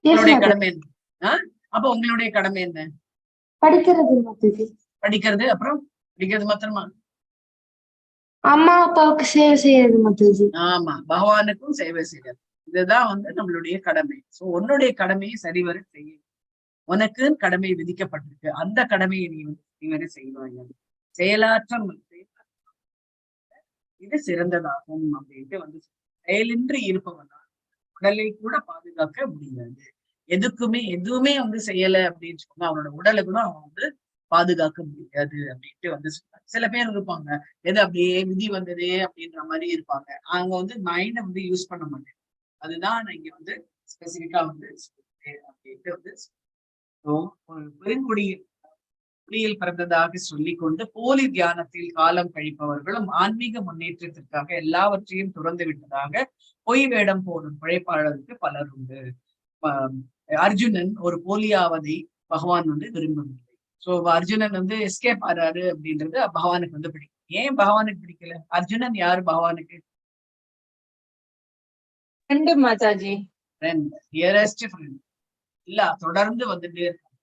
உங்களுடைய கடமை என்ன? அப்ப உங்களுடைய கடமை என்ன? படிக்கிறது மாதாஜி. படிக்கிறது, அப்புறம் படிக்கிறது மாத்திரமா? அம்மா அப்பாவுக்கு சேவை செய்யறது மாதாஜி. ஆமா, பகவானுக்கும் சேவை செய்யறது. இதுதான் வந்து நம்மளுடைய கடமை. சோ உன்னுடைய கடமையை சரிவர செய்ய, உனக்கு கடமை விதிக்கப்பட்டிருக்கு, அந்த கடமையை நீ வந்து சரிவர செய்வாங்க. செயலாற்றம் இது சிறந்ததாகும் அப்படின்ட்டு வந்து செயலின்றி இருப்பவனா உடலை கூட பாதுகாக்க முடியாது. எதுவுமே வந்து செய்யல அப்படின்னு சொன்னா அவனோட உடலை கூட அவன் வந்து பாதுகாக்க முடியாது அப்படின்ட்டு வந்து சொல்றாங்க. சில பேர் இருப்பாங்க எது அப்படியே விதி வந்ததே அப்படின்ற மாதிரி இருப்பாங்க. அவங்க வந்து மைண்டை வந்து யூஸ் பண்ண மாட்டேன். அதுதான் நான் இங்க வந்து ஸ்பெசிபிக்கா வந்து அப்படின்ட்டு வந்து பெருங்குடியில் பிறந்ததாக சொல்லிக் கொண்டு போலி தியானத்தில் காலம் கழிப்பவர்களும் ஆன்மீக முன்னேற்றத்திற்காக எல்லாவற்றையும் துறந்து விட்டதாக பொய் வேடம் போடும் பிழைப்பாளருக்கு பலர் உண்டு. அர்ஜுனன் ஒரு போலியாவதை பகவான் வந்து விரும்பவில்லை. சோ அர்ஜுனன் வந்து எஸ்கேப் ஆறாரு அப்படின்றது பகவானுக்கு வந்து பிடிக்கும். ஏன் பகவானுக்கு பிடிக்கல? அர்ஜுனன் யாரு பகவானுக்கு? Mataji, dearest friend. இல்ல, தொடர்ந்து வந்துட்டே இருக்காங்க.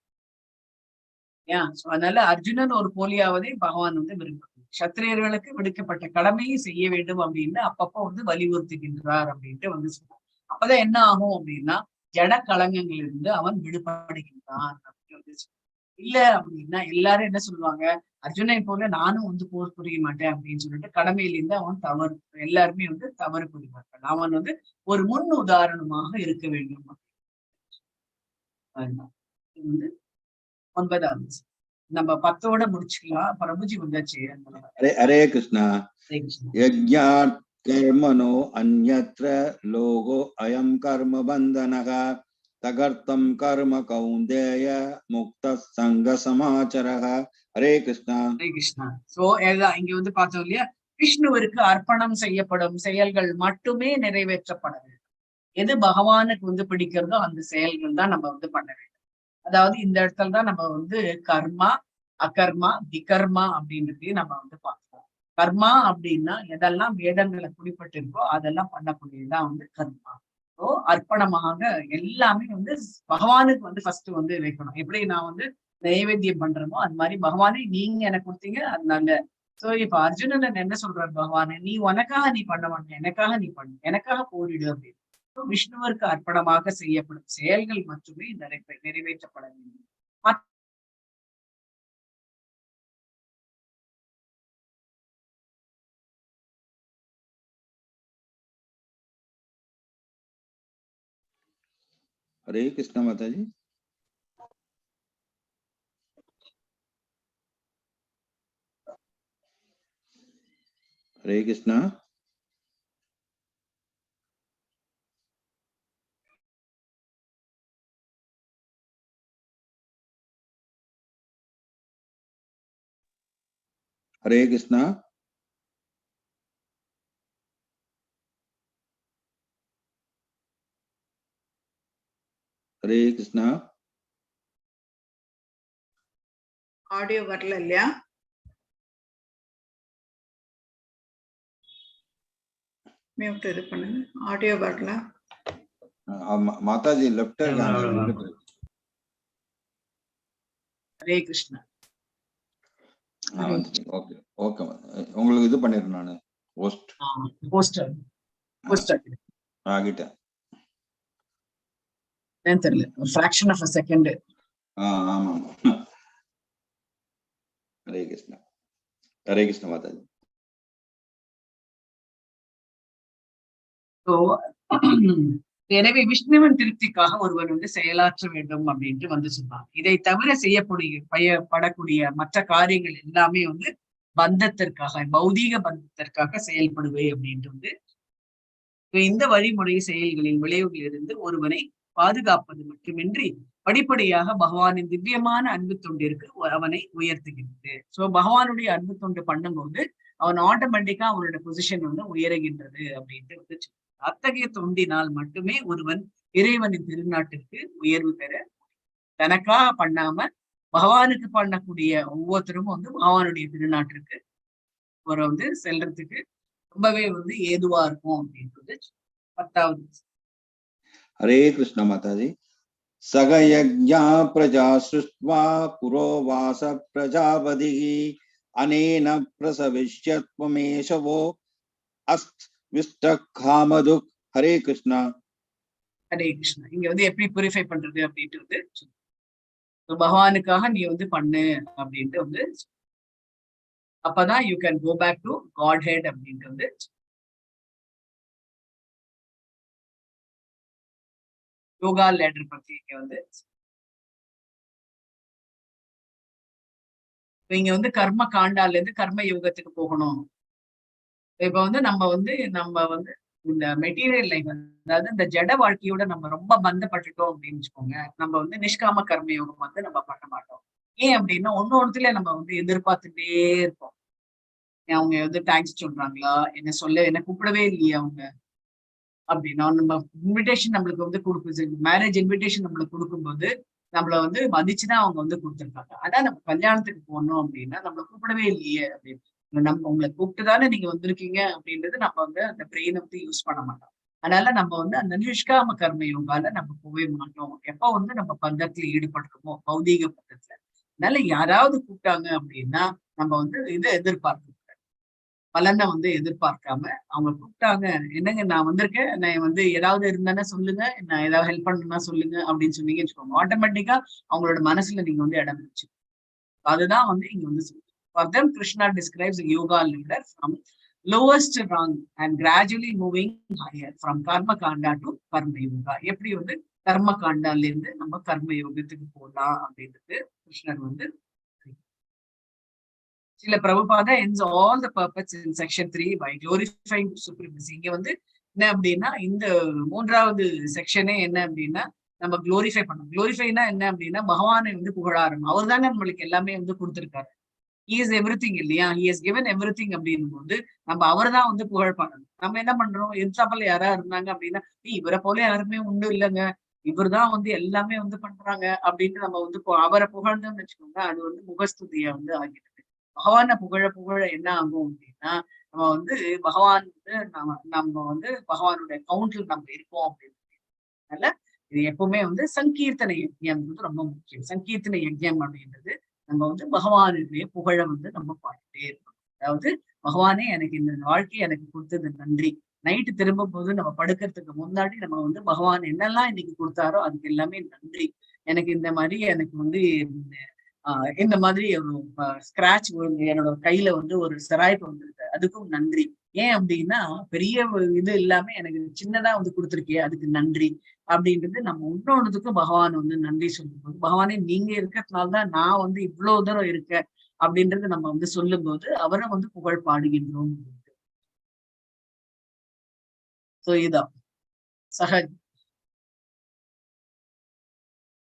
அதனால அர்ஜுனன் ஒரு போலியாவதை பகவான் வந்து விரும்புகிறார். சத்திரியர்களுக்கு விடுக்கப்பட்ட கடமையை செய்ய வேண்டும் அப்படின்னு அப்பப்போ வந்து வலியுறுத்துகின்றார் அப்படின்ட்டு வந்து சொல்றார். அப்பதான் என்ன ஆகும் அப்படின்னா ஜட களங்கங்களிலிருந்து அவன் விடுபடுகின்றான் அப்படின்னு வந்து சொல்றார். இல்ல அப்படின்னா எல்லாரும் என்ன சொல்லுவாங்க, அர்ஜுனை போல நானும் வந்து போர் புரிய மாட்டேன் அப்படின்னு சொல்லிட்டு கடமையிலிருந்து அவன் தவறு, எல்லாருமே வந்து தவறு புரிவார்கள். அவன் வந்து ஒரு முன் உதாரணமாக இருக்க வேண்டும். அதுதான் இது வந்து 9வது. நம்ம 10ஓட முடிச்சுக்கலாம். பிரபுஜி வந்தாச்சு. ஹரே கிருஷ்ணா. யஜ்ஞாத் கர்மணோ அன்யத்ர லோகோ அயம் கர்ம பந்தனக தகர்த்தம் கர்ம கௌந்தேய முக்த சங்க சமாச்சரக. ஹரே கிருஷ்ணா. ஹரே கிருஷ்ணா. சோ இங்க வந்து பார்த்தோம் இல்லையா, விஷ்ணுவிற்கு அர்ப்பணம் செய்யப்படும் செயல்கள் மட்டுமே நிறைவேற்றப்பட வேண்டும். எது பகவானுக்கு வந்து பிடிக்கிறதோ அந்த செயல்கள் தான் நம்ம வந்து பண்ண வேண்டும். அதாவது இந்த இடத்துல தான் நம்ம வந்து கர்மா, அகர்மா, விகர்மா அப்படின்றது நம்ம வந்து பார்க்கலாம். கர்மா அப்படின்னா எதெல்லாம் வேதங்களை குறிப்பிட்டு இருக்கோ அதெல்லாம் பண்ணக்கூடியதுதான் வந்து கர்மா. ஸோ அர்ப்பணமாக எல்லாமே வந்து பகவானுக்கு வந்து ஃபர்ஸ்ட் வந்து வைக்கணும். எப்படி நான் வந்து நைவேத்தியம் பண்றேனோ அது மாதிரி பகவானே நீங்க எனக்கு கொடுத்தீங்க அதனால. சோ இப்ப அர்ஜுனன் என்ன சொல்றாரு, பகவானே நீ உனக்காக நீ பண்ண மாட்டேன், எனக்காக நீ பண்ணு, எனக்காக போரிடு அப்படின்னு. விஷ்ணுவிற்கு அர்ப்பணமாக செய்யப்படும் செயல்கள் மட்டுமே நிறைவேற்றப்பட வேண்டும். ஹரே கிருஷ்ணா மாதாஜி. ஹரே கிருஷ்ணா. ஹரே கிருஷ்ணா. ஹரே கிருஷ்ணா. ஆடியோ வரல இல்லையா? மியூட் இது பண்ணுங்க. ஆடியோ வரல. Mataji left. Hare Krishna. Okay okay. உங்களுக்கு இது பண்ணிடுறேன் நானு. போஸ்டர் ஆகிட்டேன். ஏன் தெரியல, ஒரு ஃபிராக்ஷன் ஆஃப் a செகண்ட். ஆமா. ஹரே கிருஷ்ணா. ஹரே கிருஷ்ணா மாதாஜி. எனவே விஷ்ணுவின் திருப்திக்காக ஒருவன் வந்து செயலாற்ற வேண்டும் அப்படின்ட்டு வந்து சொல்றாங்க. இதை தவிர செய்யப்படக்கூடிய மற்ற காரியங்கள் எல்லாமே வந்து பந்தத்திற்காக, பௌதீக பந்தத்திற்காக செயல்படுவை அப்படின்ட்டு வந்து இந்த வழிமுறை செயல்களின் விளைவுகளிலிருந்து ஒருவனை பாதுகாப்பது மட்டுமின்றி படிப்படியாக பகவானின் திவ்யமான அன்பு தொண்டிற்கு அவனை உயர்த்துகின்றது. சோ பகவானுடைய அன்பு தொண்டு பண்ணும்போது அவன் ஆட்டோமேட்டிக்கா அவனோட பொசிஷன் வந்து உயருகின்றது அப்படின்ட்டு வந்து அத்தகைய தொண்டினால் மட்டுமே ஒருவன் இறைவனின் திருநாட்டிற்கு உயர்வு பெற, தனக்காக பண்ணாம பகவானுக்கு பண்ணக்கூடிய ஒவ்வொருத்தரும் வந்து பகவானுடைய திருநாட்டிற்கு ஒரு வந்து செல்றதுக்கு ரொம்பவே வந்து ஏதுவா இருக்கும் அப்படின்றது 10வது. ஹரே கிருஷ்ண மாதாஜி. சகயஜ்ஞா பிரஜா சிருஷ்ட்வா புரோவாச பிரஜாபதி அனேன பிரசவிஷ்யத்வமேஷவோ அஸ்த் விஷ்டகாமதுக். ஹரே கிருஷ்ணா. ஹரே கிருஷ்ணா. இங்க வந்து எப்படி பியூரிஃபை பண்றது அப்படின்ட்டு வந்து பகவானுக்காக நீ வந்து பண்ணு அப்படின்ட்டு வந்து அப்பதான் you can go back to Godhead அப்படின்ட்டு வந்து யோகா லேடர் பத்தி இங்க வந்து இங்க வந்து கர்ம காண்டால இருந்து கர்ம யோகத்துக்கு போகணும். இப்ப வந்து நம்ம வந்து இந்த மெட்டீரியல் லைஃப், அதாவது இந்த ஜட வாழ்க்கையோட நம்ம ரொம்ப பந்தப்பட்டுட்டோம் அப்படின்னு வச்சுக்கோங்க. நம்ம வந்து நிஷ்காம கர்ம யோகம் வந்து நம்ம பண்ண மாட்டோம். ஏன் அப்படின்னா ஒன்னொன்னுல நம்ம வந்து எதிர்பார்த்துட்டே இருப்போம். அவங்க வந்து தேங்க்ஸ் சொல்றாங்களா, என்ன கூப்பிடவே இல்லையே அவங்க அப்படின்னா. நம்ம இன்விடேஷன் நம்மளுக்கு வந்து கொடுக்குது, மேரேஜ் இன்விடேஷன் நம்மளுக்கு கொடுக்கும்போது நம்மள வந்து மதிச்சுதான் அவங்க வந்து கொடுத்துருக்காங்க. ஆனா நம்ம கல்யாணத்துக்கு போனோம் அப்படின்னா நம்மள கூப்பிடவே இல்லையே அப்படின்னு, நம்ம உங்களை கூப்பிட்டுதானே நீங்க வந்திருக்கீங்க அப்படின்றது நம்ம வந்து அந்த பிரெயினை வந்து யூஸ் பண்ண மாட்டோம். அதனால நம்ம வந்து அந்த நிஷ்காம கர்ம யோகால நம்ம போகவே மாட்டோம். எப்ப வந்து நம்ம பந்தத்துல ஈடுபடுறோமோ, பௌதீக பந்தத்துல. அதனால யாராவது கூப்பிட்டாங்க அப்படின்னா நம்ம வந்து இதை எதிர்பார்க்கணும். பலனை வந்து எதிர்பார்க்காம அவங்க கூப்பிட்டாங்க, என்னங்க நான் வந்திருக்கேன், நான் வந்து ஏதாவது இருந்தானே சொல்லுங்க, நான் ஏதாவது ஹெல்ப் பண்ணணும்னா சொல்லுங்க அப்படின்னு சொன்னீங்கன்னு வச்சுக்கோங்க, ஆட்டோமேட்டிக்கா அவங்களோட மனசுல நீங்க வந்து இடம் வச்சு. அதுதான் வந்து இங்க வந்து சொல்லுங்க. For them, Krishna describes a yoga leader from lowest rung and gradually moving higher from karma kanda to karma yoga. எப்படி வந்து கர்ம காண்டால இருந்து நம்ம கர்ம யோகத்துக்கு போகலாம் அப்படின்றது கிருஷ்ணர் வந்து சில Prabhupada ends all the purpose in section 3 by glorifying supremacy. இங்க வந்து என்ன அப்படின்னா இந்த 3வது செக்ஷனே என்ன அப்படின்னா நம்ம குளோரிஃபை பண்ணணும். குளோரிஃபைனா என்ன அப்படின்னா பகவானை வந்து புகழாரம். அவர் தானே நம்மளுக்கு எல்லாமே வந்து கொடுத்துருக்காரு. He is everything இல்லையா, he has given everything அப்படின்னும் போது நம்ம அவர் தான் வந்து புகழ் பண்ணணும். நம்ம என்ன பண்றோம், எக்ஸாம்பிள் யாரா இருந்தாங்க அப்படின்னா இவரை போல யாருமே உண்டு இல்லைங்க, இவர் தான் வந்து எல்லாமே வந்து பண்றாங்க அப்படின்ட்டு நம்ம வந்து அவரை புகழ்ந்தோம்னு வச்சுக்கோங்க, அது வந்து முகஸ்துதிய வந்து ஆகிடுது. பகவானை புகழ புகழ என்ன ஆகும் அப்படின்னா நம்ம வந்து பகவான் வந்து நம்ம வந்து பகவானுடைய கவுண்ட்ல நம்ம இருக்கோம் அப்படின்றதுனால இது எப்பவுமே வந்து சங்கீர்த்தனை யஜ்யம் வந்து ரொம்ப முக்கியம். சங்கீர்த்தனை யஜ்யம் அப்படின்றது நம்ம வந்து பகவானுடைய புகழ வந்து நம்ம பார்த்துட்டே இருக்கணும். அதாவது பகவானே எனக்கு இந்த வாழ்க்கையை எனக்கு கொடுத்தது நன்றி. நைட்டு திரும்பும் போது நம்ம படுக்கிறதுக்கு முன்னாடி நம்ம வந்து பகவான் என்னெல்லாம் இன்னைக்கு கொடுத்தாரோ அதுக்கு எல்லாமே நன்றி. எனக்கு இந்த மாதிரி எனக்கு வந்து இந்த மாதிரி ஒரு ஸ்கிராட்ச் என்னோட கையில வந்து ஒரு சிராய்ப்பு வந்திருக்கு, அதுக்கும் நன்றி. ஏன் அப்படின்னா பெரிய இது இல்லாம எனக்கு சின்னதா வந்து கொடுத்துருக்கே அதுக்கு நன்றி அப்படின்றது நம்ம இன்னொன்னுக்கும் பகவான் வந்து நன்றி சொல்லும் போது, பகவானே நீங்க இருக்கிறதுனால்தான் நான் வந்து இவ்வளவு தூரம் இருக்கேன் அப்படின்றது நம்ம வந்து சொல்லும் போது அவரை வந்து புகழ் பாடுகின்றோம். இதான்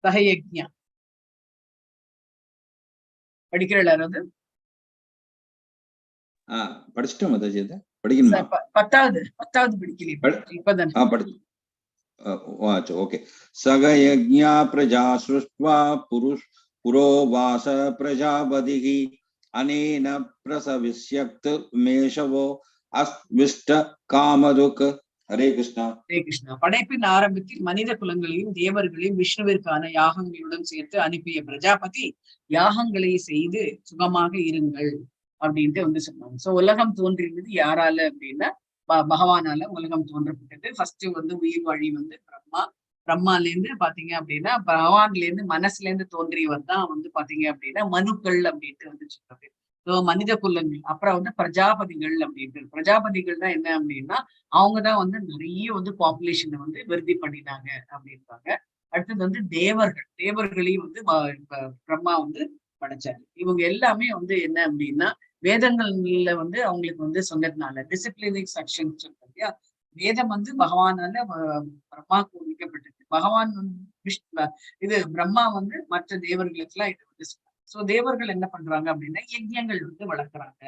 சகயஜ்ஞா படிக்கிற யாராவது படிச்சுட்டோம் மாதாஜி, படிக்கணுமா? 10வது படிக்கல இப்பதான். ஓகே. சகயஜ்ஞா பிரஜா ஸ்ருஷ்ட்வா புரோவாச பிரஜாபதிஹி அனேன பிரசவிஷ்யக்த் மேஷவோ அஸ்விஷ்ட காமதுக். ஹரே கிருஷ்ணா. ஹரே கிருஷ்ணா. படைப்பின் ஆரம்பத்தில் மனித குலங்களையும் தேவர்களையும் விஷ்ணுவிற்கான யாகங்களுடன் சேர்த்து அனுப்பிய பிரஜாபதி யாகங்களை செய்து சுகமாக இருங்கள் அப்படின்ட்டு வந்து சொன்னாங்க. சோ உலகம் தோன்றியது யாரால அப்படின்னா பகவானால உலகம் தோன்றப்பட்டது. ஃபர்ஸ்ட் வந்து உயிர் வழி வந்து பிரம்மால இருந்து பாத்தீங்க அப்படின்னா பகவான்ல இருந்து மனசுல இருந்து தோன்றியவர் தான் வந்து பாத்தீங்க அப்படின்னா மனுக்கள் அப்படின்ட்டு வந்து சொல்றது. மனித குலங்கள். அப்புறம் வந்து பிரஜாபதிகள் அப்படின்ட்டு. பிரஜாபதிகள் தான் என்ன அப்படின்னா அவங்கதான் வந்து நிறைய வந்து பாப்புலேஷனை வந்து விருத்தி பண்ணினாங்க அப்படின்றாங்க. அடுத்தது வந்து தேவர்களையும் வந்து பிரம்மா வந்து படைச்சாரு. இவங்க எல்லாமே வந்து என்ன அப்படின்னா வேதங்கள்ல வந்து அவங்களுக்கு வந்து சொன்னதுனால டிசிப்ளினிக் செக்ஷன் சொல்றது இல்லையா, வேதம் வந்து பகவானால பிரம்மாவுக்கு ஒழிக்கப்பட்டது. பகவான் வந்து இது பிரம்மா வந்து மற்ற தேவர்களுக்கு எல்லாம் இது வந்து சோ தேவர்கள் என்ன பண்றாங்க அப்படின்னா யஜ்யங்கள் வந்து வளர்க்குறாங்க.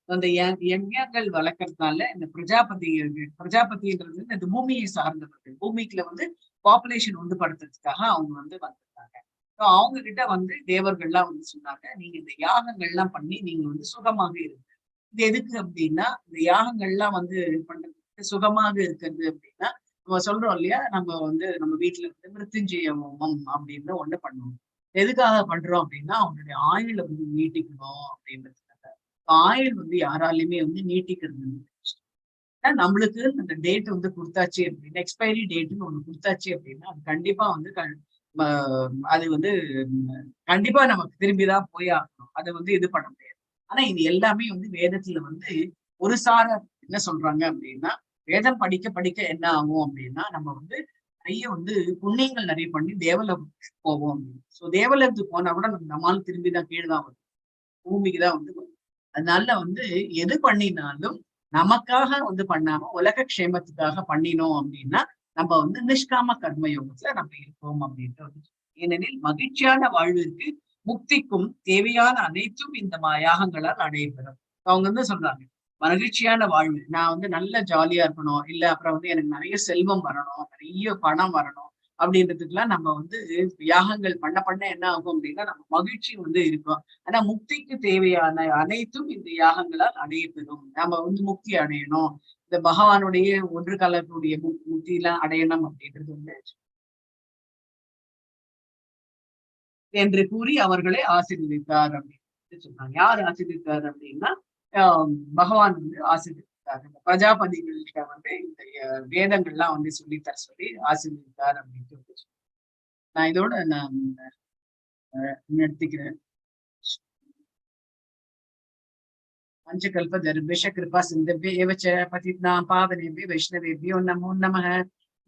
அந்த யஜ்யங்கள் வளர்க்கறதுனால இந்த பிரஜாபதின்றது இந்த பூமியை சார்ந்தவர்கள், பூமிக்குள்ள வந்து பாப்புலேஷன் உண்டு படுத்துறதுக்காக அவங்க வந்து வந்திருக்காங்க. ஸோ அவங்க கிட்ட வந்து தேவர்கள்லாம் வந்து சொன்னாங்க, நீங்க இந்த யாகங்கள்லாம் பண்ணி நீங்க வந்து சுகமாக இருங்க. இது எதுக்கு அப்படின்னா இந்த யாகங்கள்லாம் வந்து பண்றதுக்கு சுகமாக இருக்கிறது அப்படின்னா நம்ம சொல்றோம் இல்லையா, நம்ம வந்து நம்ம வீட்டுல வந்து மிருத்யுஞ்சய ஹோமம் அப்படின்னு ஒண்ணு பண்ணுவோம். எதுக்காக பண்றோம் அப்படின்னா அவங்களுடைய ஆயுள வந்து நீட்டிக்கணும் அப்படின்றதுக்காக. ஆயுள் வந்து யாராலையுமே வந்து நீட்டிக்கிறது நம்மளுக்கு அந்த டேட் வந்து கொடுத்தாச்சு அப்படின்னா, எக்ஸ்பைரி டேட்னு ஒண்ணு கொடுத்தாச்சு அப்படின்னா அது கண்டிப்பா வந்து அது வந்து கண்டிப்பா நமக்கு திரும்பிதான் போய் ஆகணும். அதை வந்து இது பண்ண முடியாது. ஆனா இது எல்லாமே வந்து வேதத்துல வந்து ஒரு சாரர் என்ன சொல்றாங்க அப்படின்னா, வேதம் படிக்க படிக்க என்ன ஆகும் அப்படின்னா நம்ம வந்து நிறைய வந்து புண்ணியங்கள் நிறைய பண்ணி தேவலோகத்துக்கு போவோம். ஸோ தேவலோகத்துக்கு போனா கூட நம்மளால திரும்பிதான் கீழ்தான் வரும், பூமிக்குதான் வந்து வரும். அதனால வந்து எது பண்ணினாலும் நமக்காக வந்து பண்ணாம உலக க்ஷேமத்துக்காக பண்ணினோம் அப்படின்னா நம்ம வந்து நிஷ்காம கர்ம யோகத்துல நம்ம இருக்கோம் அப்படின்ட்டு வந்து. ஏனெனில் மகிழ்ச்சியான வாழ்விற்கு முக்திக்கும் தேவையான அனைத்தும் இந்த யாகங்களால் அடையப்பெறும். அவங்க வந்து சொல்றாங்க மகிழ்ச்சியான வாழ்வு, நான் வந்து நல்ல ஜாலியா இருக்கணும், இல்ல அப்புறம் வந்து எனக்கு நிறைய செல்வம் வரணும், நிறைய பணம் வரணும் அப்படின்றதுக்கெல்லாம் நம்ம வந்து யாகங்கள் பண்ண பண்ண என்ன ஆகும் அப்படின்னா நம்ம மகிழ்ச்சி வந்து இருக்கும். ஆனா முக்திக்கு தேவையான அனைத்தும் இந்த யாகங்களால் அடையப்பெறும். நம்ம வந்து முக்தி அடையணும், இந்த பகவானுடைய ஒன்று கலக்கூடிய முக்தி எல்லாம் அடையணும் அப்படின்றது வந்து என்று கூறி அவர்களை ஆசீர்வதித்தார் அப்படின்னு சொன்னாங்க. யார் ஆசீர்வதித்தார் அப்படின்னா பகவான் வந்து ஆசீர்வதித்தார். பிரஜாபதிகள்கிட்ட வந்து இந்த வேதங்கள்லாம் வந்து சொல்லித்தர சொல்லி ஆசீர்வதித்தார் அப்படின்ட்டு நான் இதோட நான் நிறுத்திக்கிறேன். पंचकल्पतरुभ्यश्च कृपा सिन्धुभ्य एव च पतितानां पावनेभ्यो वैष्णवेभ्यो नमो नमः।